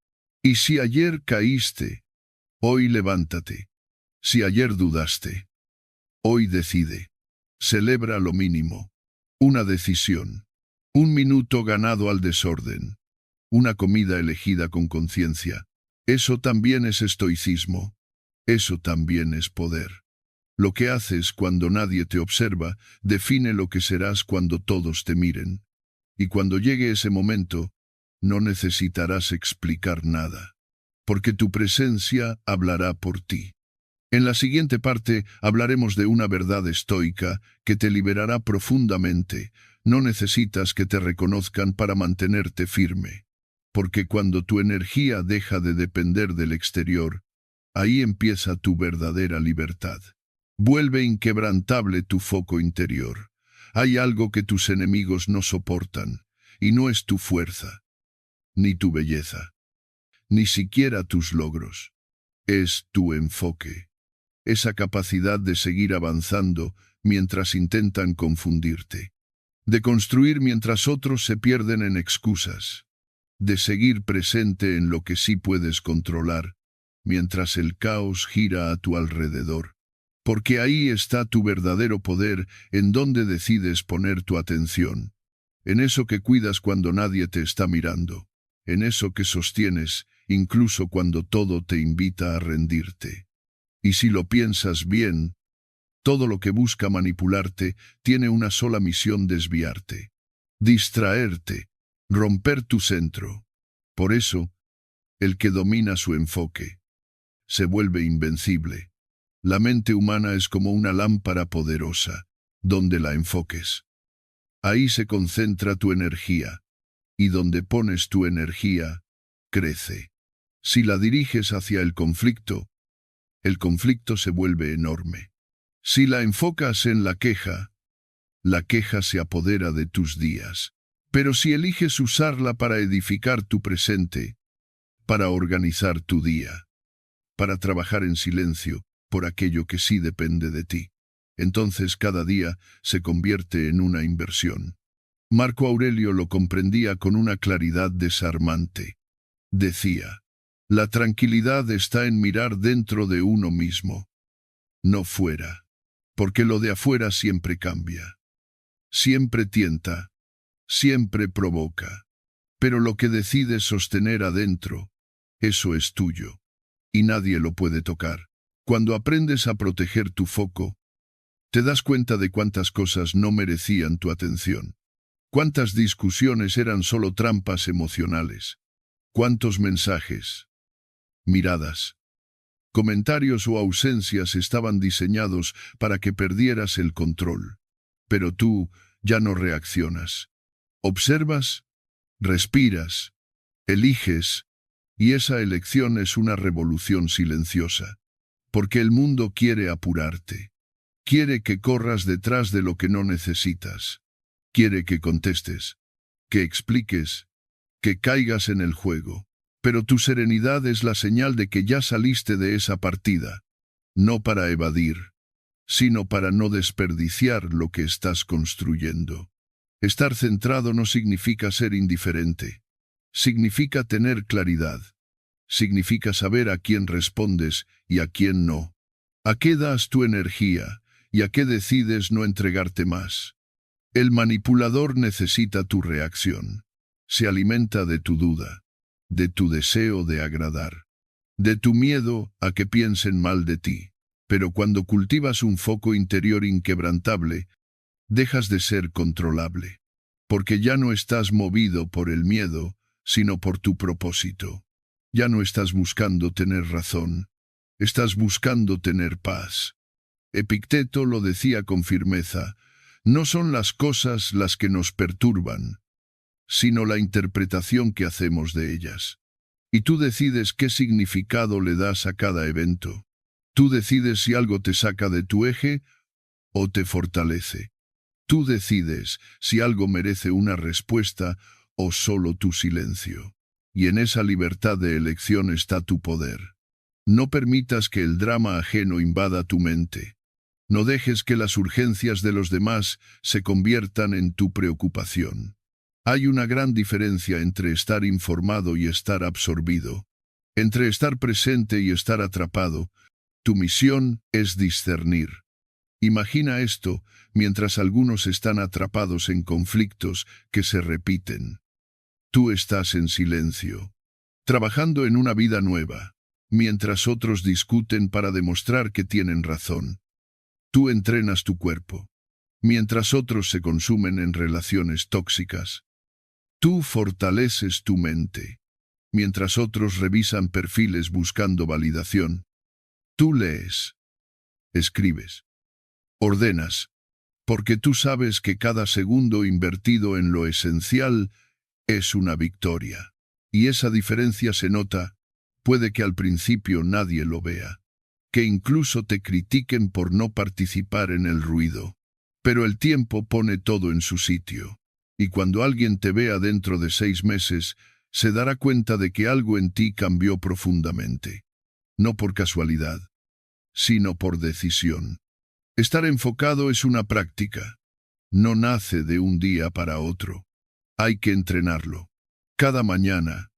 Y si ayer caíste, hoy levántate. Si ayer dudaste, hoy decide. Celebra lo mínimo. Una decisión. Un minuto ganado al desorden. Una comida elegida con conciencia. Eso también es estoicismo. Eso también es poder. Lo que haces cuando nadie te observa define lo que serás cuando todos te miren. Y cuando llegue ese momento, no necesitarás explicar nada, porque tu presencia hablará por ti. En la siguiente parte hablaremos de una verdad estoica que te liberará profundamente. No necesitas que te reconozcan para mantenerte firme, porque cuando tu energía deja de depender del exterior, ahí empieza tu verdadera libertad. Vuelve inquebrantable tu foco interior. Hay algo que tus enemigos no soportan, y no es tu fuerza, ni tu belleza, ni siquiera tus logros. Es tu enfoque, esa capacidad de seguir avanzando mientras intentan confundirte, de construir mientras otros se pierden en excusas, de seguir presente en lo que sí puedes controlar, mientras el caos gira a tu alrededor. Porque ahí está tu verdadero poder, en donde decides poner tu atención. En eso que cuidas cuando nadie te está mirando. En eso que sostienes, incluso cuando todo te invita a rendirte. Y si lo piensas bien, todo lo que busca manipularte tiene una sola misión: desviarte, distraerte, romper tu centro. Por eso, el que domina su enfoque se vuelve invencible. La mente humana es como una lámpara poderosa, donde la enfoques. Ahí se concentra tu energía, y donde pones tu energía, crece. Si la diriges hacia el conflicto se vuelve enorme. Si la enfocas en la queja se apodera de tus días. Pero si eliges usarla para edificar tu presente, para organizar tu día, para trabajar en silencio, por aquello que sí depende de ti, entonces cada día se convierte en una inversión. Marco Aurelio lo comprendía con una claridad desarmante. Decía: la tranquilidad está en mirar dentro de uno mismo, no fuera, porque lo de afuera siempre cambia, siempre tienta, siempre provoca, pero lo que decides sostener adentro, eso es tuyo, y nadie lo puede tocar. Cuando aprendes a proteger tu foco, te das cuenta de cuántas cosas no merecían tu atención. Cuántas discusiones eran solo trampas emocionales. Cuántos mensajes, miradas, comentarios o ausencias estaban diseñados para que perdieras el control. Pero tú ya no reaccionas. Observas, respiras, eliges, y esa elección es una revolución silenciosa. Porque el mundo quiere apurarte. Quiere que corras detrás de lo que no necesitas. Quiere que contestes, que expliques, que caigas en el juego. Pero tu serenidad es la señal de que ya saliste de esa partida. No para evadir, sino para no desperdiciar lo que estás construyendo. Estar centrado no significa ser indiferente. Significa tener claridad. Significa saber a quién respondes y a quién no. A qué das tu energía y a qué decides no entregarte más. El manipulador necesita tu reacción. Se alimenta de tu duda, de tu deseo de agradar. de tu miedo a que piensen mal de ti. Pero cuando cultivas un foco interior inquebrantable, dejas de ser controlable, porque ya no estás movido por el miedo, sino por tu propósito. Ya no estás buscando tener razón, estás buscando tener paz. Epicteto lo decía con firmeza: no son las cosas las que nos perturban, sino la interpretación que hacemos de ellas. Y tú decides qué significado le das a cada evento. Tú decides si algo te saca de tu eje o te fortalece. Tú decides si algo merece una respuesta o solo tu silencio. Y en esa libertad de elección está tu poder. No permitas que el drama ajeno invada tu mente. No dejes que las urgencias de los demás se conviertan en tu preocupación. Hay una gran diferencia entre estar informado y estar absorbido. Entre estar presente y estar atrapado. Tu misión es discernir. Imagina esto mientras algunos están atrapados en conflictos que se repiten. Tú estás en silencio, trabajando en una vida nueva, mientras otros discuten para demostrar que tienen razón. Tú entrenas tu cuerpo, mientras otros se consumen en relaciones tóxicas. Tú fortaleces tu mente, mientras otros revisan perfiles buscando validación. Tú lees, escribes, ordenas, porque tú sabes que cada segundo invertido en lo esencial es una victoria. Y esa diferencia se nota, puede que al principio nadie lo vea, que incluso te critiquen por no participar en el ruido. Pero el tiempo pone todo en su sitio, y cuando alguien te vea dentro de 6 meses, se dará cuenta de que algo en ti cambió profundamente. No por casualidad, sino por decisión. Estar enfocado es una práctica. No nace de un día para otro. Hay que entrenarlo. Cada mañana,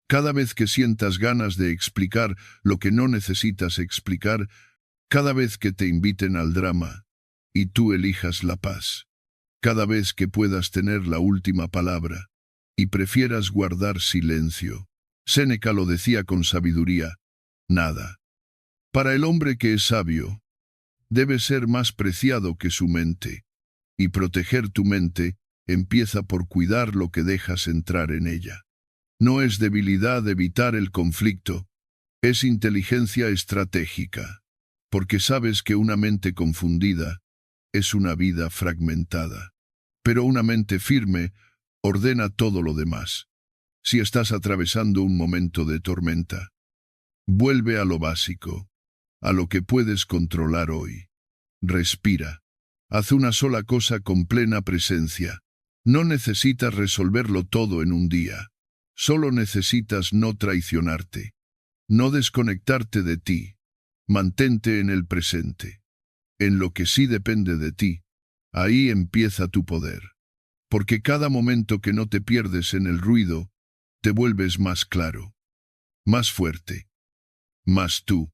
cada vez que sientas ganas de explicar lo que no necesitas explicar, cada vez que te inviten al drama, y tú elijas la paz. Cada vez que puedas tener la última palabra, y prefieras guardar silencio. Séneca lo decía con sabiduría: nada. Para el hombre que es sabio, debe ser más preciado que su mente, y proteger tu mente empieza por cuidar lo que dejas entrar en ella. No es debilidad evitar el conflicto, es inteligencia estratégica, porque sabes que una mente confundida es una vida fragmentada, pero una mente firme ordena todo lo demás. Si estás atravesando un momento de tormenta, vuelve a lo básico, a lo que puedes controlar hoy. Respira. Haz una sola cosa con plena presencia. No necesitas resolverlo todo en un día. Solo necesitas no traicionarte. No desconectarte de ti. Mantente en el presente. En lo que sí depende de ti. Ahí empieza tu poder. Porque cada momento que no te pierdes en el ruido, te vuelves más claro, más fuerte, más tú.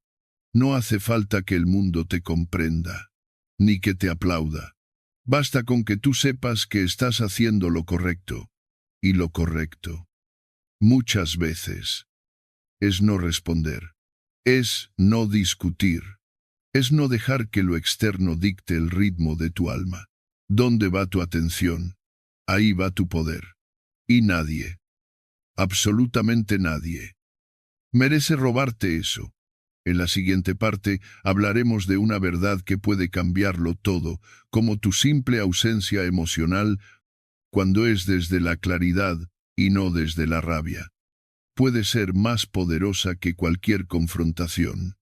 No hace falta que el mundo te comprenda, ni que te aplauda. Basta con que tú sepas que estás haciendo lo correcto, y lo correcto, muchas veces, es no responder, es no discutir, es no dejar que lo externo dicte el ritmo de tu alma. ¿Dónde va tu atención? Ahí va tu poder. Y nadie, absolutamente nadie, merece robarte eso. En la siguiente parte hablaremos de una verdad que puede cambiarlo todo, como tu simple ausencia emocional, cuando es desde la claridad y no desde la rabia. Puede ser más poderosa que cualquier confrontación.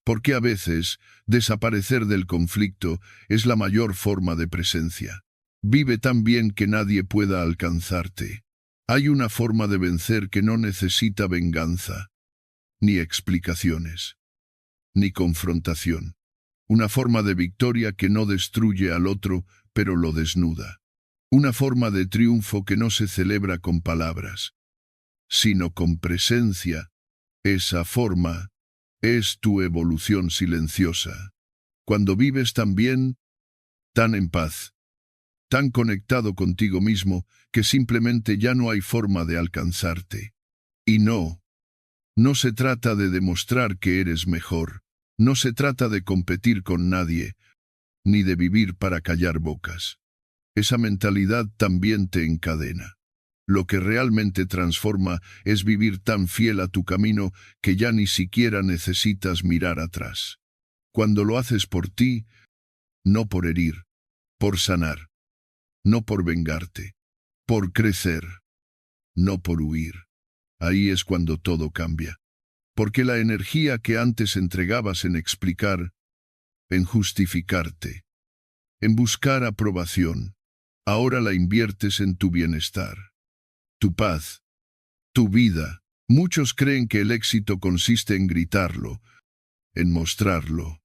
Porque a veces, desaparecer del conflicto es la mayor forma de presencia. Vive tan bien que nadie pueda alcanzarte. Hay una forma de vencer que no necesita venganza, ni explicaciones, ni confrontación. Una forma de victoria que no destruye al otro, pero lo desnuda. Una forma de triunfo que no se celebra con palabras, sino con presencia. Esa forma es tu evolución silenciosa. Cuando vives tan bien, tan en paz, tan conectado contigo mismo, que simplemente ya no hay forma de alcanzarte. Y no No se trata de demostrar que eres mejor, no se trata de competir con nadie, ni de vivir para callar bocas. Esa mentalidad también te encadena. Lo que realmente transforma es vivir tan fiel a tu camino que ya ni siquiera necesitas mirar atrás. Cuando lo haces por ti, no por herir, por sanar, no por vengarte, por crecer, no por huir. Ahí es cuando todo cambia. Porque la energía que antes entregabas en explicar, en justificarte, en buscar aprobación, ahora la inviertes en tu bienestar, tu paz, tu vida. Muchos creen que el éxito consiste en gritarlo, en mostrarlo,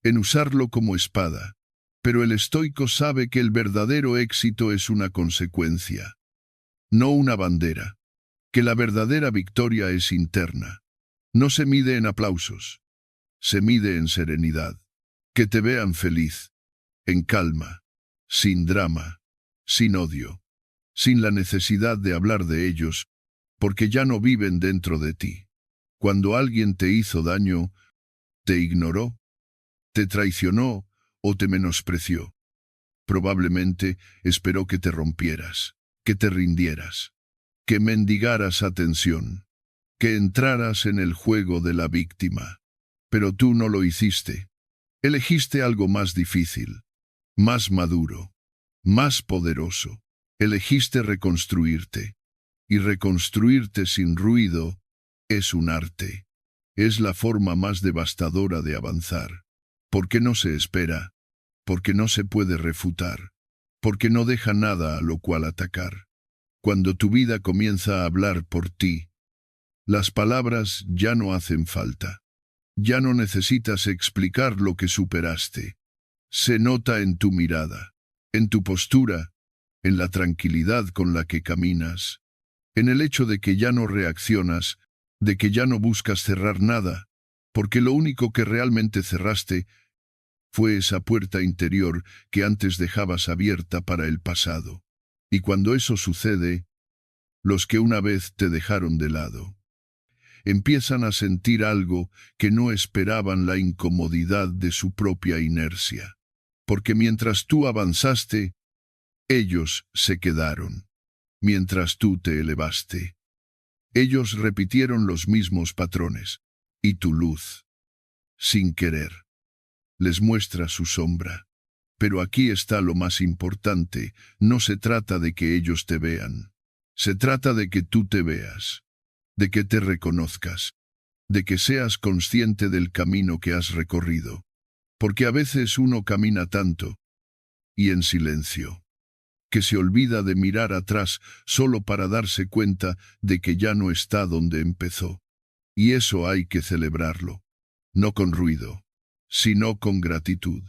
en usarlo como espada. Pero el estoico sabe que el verdadero éxito es una consecuencia, no una bandera, que la verdadera victoria es interna. No se mide en aplausos, se mide en serenidad. Que te vean feliz, en calma, sin drama, sin odio, sin la necesidad de hablar de ellos, porque ya no viven dentro de ti. Cuando alguien te hizo daño, te ignoró, te traicionó o te menospreció, probablemente esperó que te rompieras, que te rindieras, que mendigaras atención, que entraras en el juego de la víctima. Pero tú no lo hiciste. Elegiste algo más difícil, más maduro, más poderoso. Elegiste reconstruirte. Y reconstruirte sin ruido es un arte. Es la forma más devastadora de avanzar. Porque no se espera, porque no se puede refutar, porque no deja nada a lo cual atacar. Cuando tu vida comienza a hablar por ti, las palabras ya no hacen falta. Ya no necesitas explicar lo que superaste. Se nota en tu mirada, en tu postura, en la tranquilidad con la que caminas, en el hecho de que ya no reaccionas, de que ya no buscas cerrar nada, porque lo único que realmente cerraste fue esa puerta interior que antes dejabas abierta para el pasado. Y cuando eso sucede, los que una vez te dejaron de lado empiezan a sentir algo que no esperaban, la incomodidad de su propia inercia. Porque mientras tú avanzaste, ellos se quedaron. Mientras tú te elevaste, ellos repitieron los mismos patrones. Y tu luz, sin querer, les muestra su sombra. Pero aquí está lo más importante. No se trata de que ellos te vean. Se trata de que tú te veas, de que te reconozcas, de que seas consciente del camino que has recorrido. Porque a veces uno camina tanto, y en silencio, que se olvida de mirar atrás solo para darse cuenta de que ya no está donde empezó. Y eso hay que celebrarlo, no con ruido, sino con gratitud.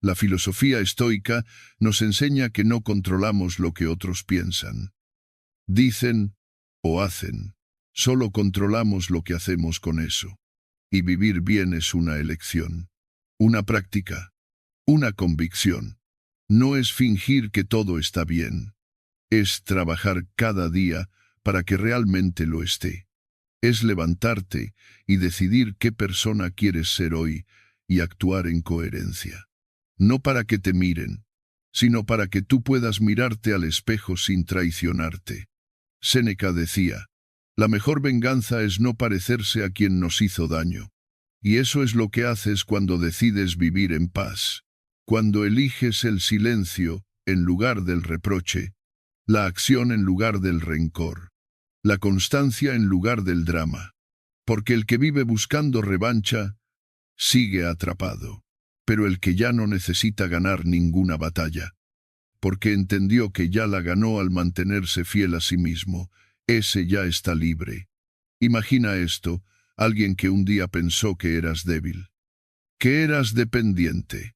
La filosofía estoica nos enseña que no controlamos lo que otros piensan, dicen o hacen. Solo controlamos lo que hacemos con eso. Y vivir bien es una elección, una práctica, una convicción. No es fingir que todo está bien. Es trabajar cada día para que realmente lo esté. Es levantarte y decidir qué persona quieres ser hoy y actuar en coherencia. No para que te miren, sino para que tú puedas mirarte al espejo sin traicionarte. Séneca decía, la mejor venganza es no parecerse a quien nos hizo daño. Y eso es lo que haces cuando decides vivir en paz. Cuando eliges el silencio en lugar del reproche, la acción en lugar del rencor, la constancia en lugar del drama. Porque el que vive buscando revancha, sigue atrapado. Pero el que ya no necesita ganar ninguna batalla, porque entendió que ya la ganó al mantenerse fiel a sí mismo, ese ya está libre. Imagina esto, alguien que un día pensó que eras débil, que eras dependiente,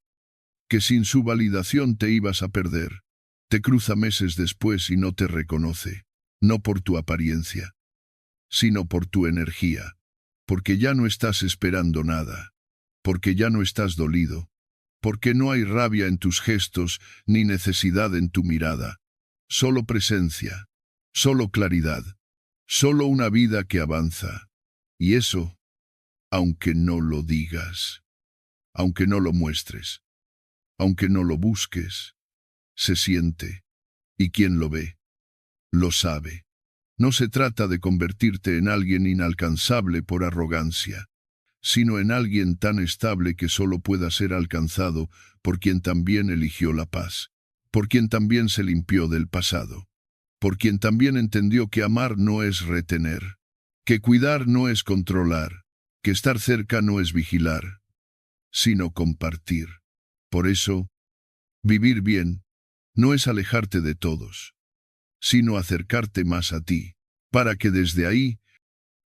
que sin su validación te ibas a perder. Te cruza meses después y no te reconoce, no por tu apariencia, sino por tu energía, porque ya no estás esperando nada, porque ya no estás dolido, porque no hay rabia en tus gestos ni necesidad en tu mirada, solo presencia, solo claridad, solo una vida que avanza. Y eso, aunque no lo digas, aunque no lo muestres, aunque no lo busques, se siente, y quien lo ve, lo sabe. No se trata de convertirte en alguien inalcanzable por arrogancia, sino en alguien tan estable que solo pueda ser alcanzado por quien también eligió la paz, por quien también se limpió del pasado, por quien también entendió que amar no es retener, que cuidar no es controlar, que estar cerca no es vigilar, sino compartir. Por eso, vivir bien no es alejarte de todos, sino acercarte más a ti, para que desde ahí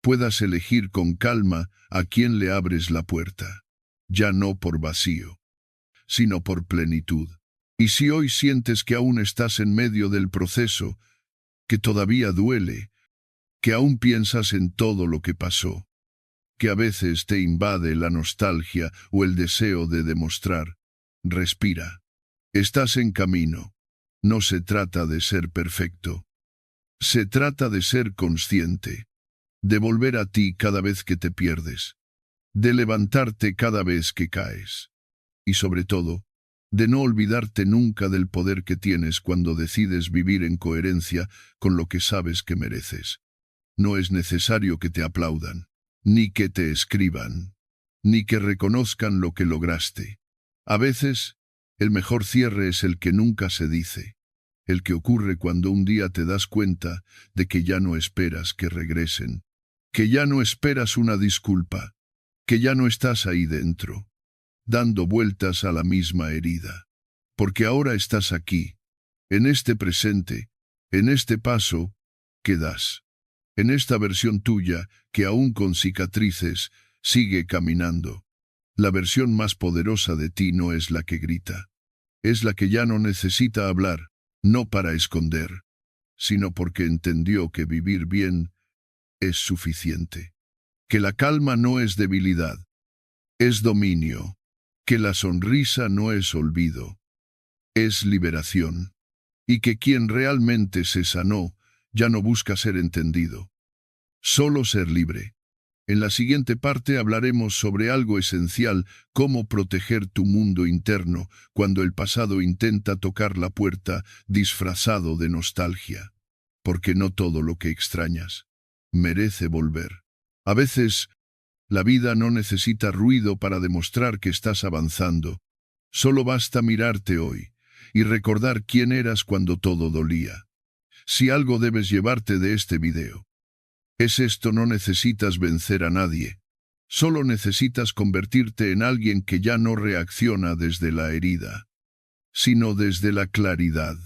puedas elegir con calma a quién le abres la puerta, ya no por vacío, sino por plenitud. Y si hoy sientes que aún estás en medio del proceso, que todavía duele, que aún piensas en todo lo que pasó, que a veces te invade la nostalgia o el deseo de demostrar, respira. Estás en camino. No se trata de ser perfecto. Se trata de ser consciente, de volver a ti cada vez que te pierdes, de levantarte cada vez que caes, y sobre todo, de no olvidarte nunca del poder que tienes cuando decides vivir en coherencia con lo que sabes que mereces. No es necesario que te aplaudan, ni que te escriban, ni que reconozcan lo que lograste. A veces, el mejor cierre es el que nunca se dice, el que ocurre cuando un día te das cuenta de que ya no esperas que regresen, que ya no esperas una disculpa, que ya no estás ahí dentro, dando vueltas a la misma herida, porque ahora estás aquí, en este presente, en este paso que das, en esta versión tuya que aún con cicatrices sigue caminando. La versión más poderosa de ti no es la que grita, es la que ya no necesita hablar, no para esconder, sino porque entendió que vivir bien es suficiente, que la calma no es debilidad, es dominio, que la sonrisa no es olvido, es liberación, y que quien realmente se sanó ya no busca ser entendido, solo ser libre. En la siguiente parte hablaremos sobre algo esencial, cómo proteger tu mundo interno cuando el pasado intenta tocar la puerta disfrazado de nostalgia, porque no todo lo que extrañas merece volver. A veces, la vida no necesita ruido para demostrar que estás avanzando. Solo basta mirarte hoy y recordar quién eras cuando todo dolía. Si algo debes llevarte de este video, es esto: no necesitas vencer a nadie. Solo necesitas convertirte en alguien que ya no reacciona desde la herida, sino desde la claridad.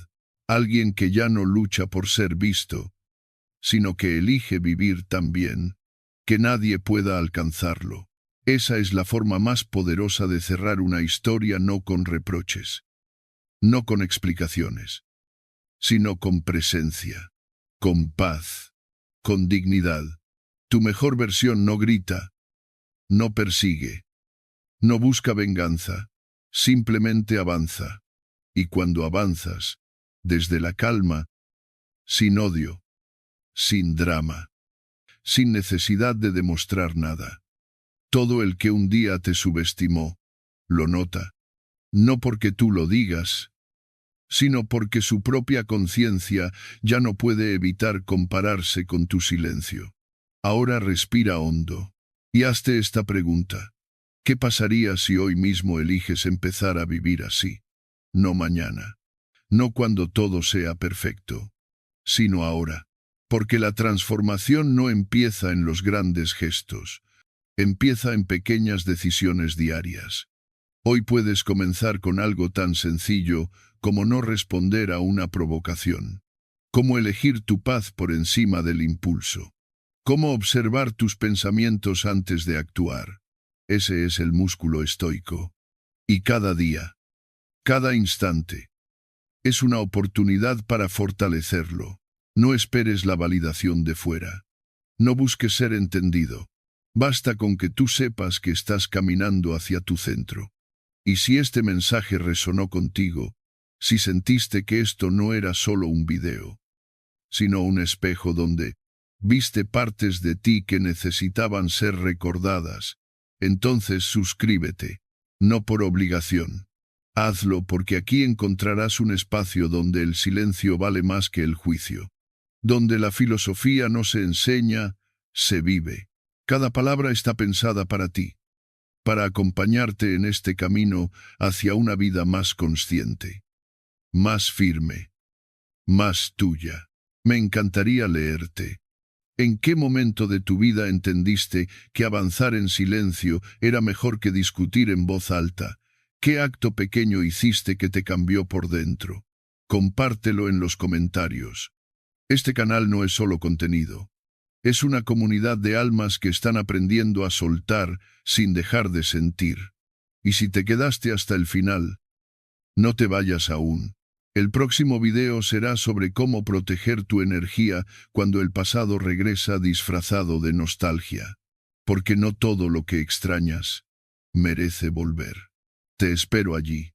Alguien que ya no lucha por ser visto, sino que elige vivir tan bien que nadie pueda alcanzarlo. Esa es la forma más poderosa de cerrar una historia, no con reproches, no con explicaciones, sino con presencia, con paz, con dignidad. Tu mejor versión no grita, no persigue, no busca venganza, simplemente avanza. Y cuando avanzas, desde la calma, sin odio, sin drama, sin necesidad de demostrar nada, todo el que un día te subestimó, lo nota, no porque tú lo digas, sino porque su propia conciencia ya no puede evitar compararse con tu silencio. Ahora respira hondo y hazte esta pregunta: ¿qué pasaría si hoy mismo eliges empezar a vivir así? No mañana, no cuando todo sea perfecto, sino ahora. Porque la transformación no empieza en los grandes gestos, empieza en pequeñas decisiones diarias. Hoy puedes comenzar con algo tan sencillo como no responder a una provocación, como elegir tu paz por encima del impulso, como observar tus pensamientos antes de actuar. Ese es el músculo estoico. Y cada día, cada instante, es una oportunidad para fortalecerlo. No esperes la validación de fuera. No busques ser entendido. Basta con que tú sepas que estás caminando hacia tu centro. Y si este mensaje resonó contigo, si sentiste que esto no era solo un video, sino un espejo donde Viste partes de ti que necesitaban ser recordadas. Entonces suscríbete, no por obligación. Hazlo porque aquí encontrarás un espacio donde el silencio vale más que el juicio, donde la filosofía no se enseña, se vive. Cada palabra está pensada para ti, para acompañarte en este camino hacia una vida más consciente, más firme, más tuya. Me encantaría leerte. ¿En qué momento de tu vida entendiste que avanzar en silencio era mejor que discutir en voz alta? ¿Qué acto pequeño hiciste que te cambió por dentro? Compártelo en los comentarios. Este canal no es solo contenido. Es una comunidad de almas que están aprendiendo a soltar sin dejar de sentir. Y si te quedaste hasta el final, no te vayas aún. El próximo video será sobre cómo proteger tu energía cuando el pasado regresa disfrazado de nostalgia. Porque no todo lo que extrañas merece volver. Te espero allí.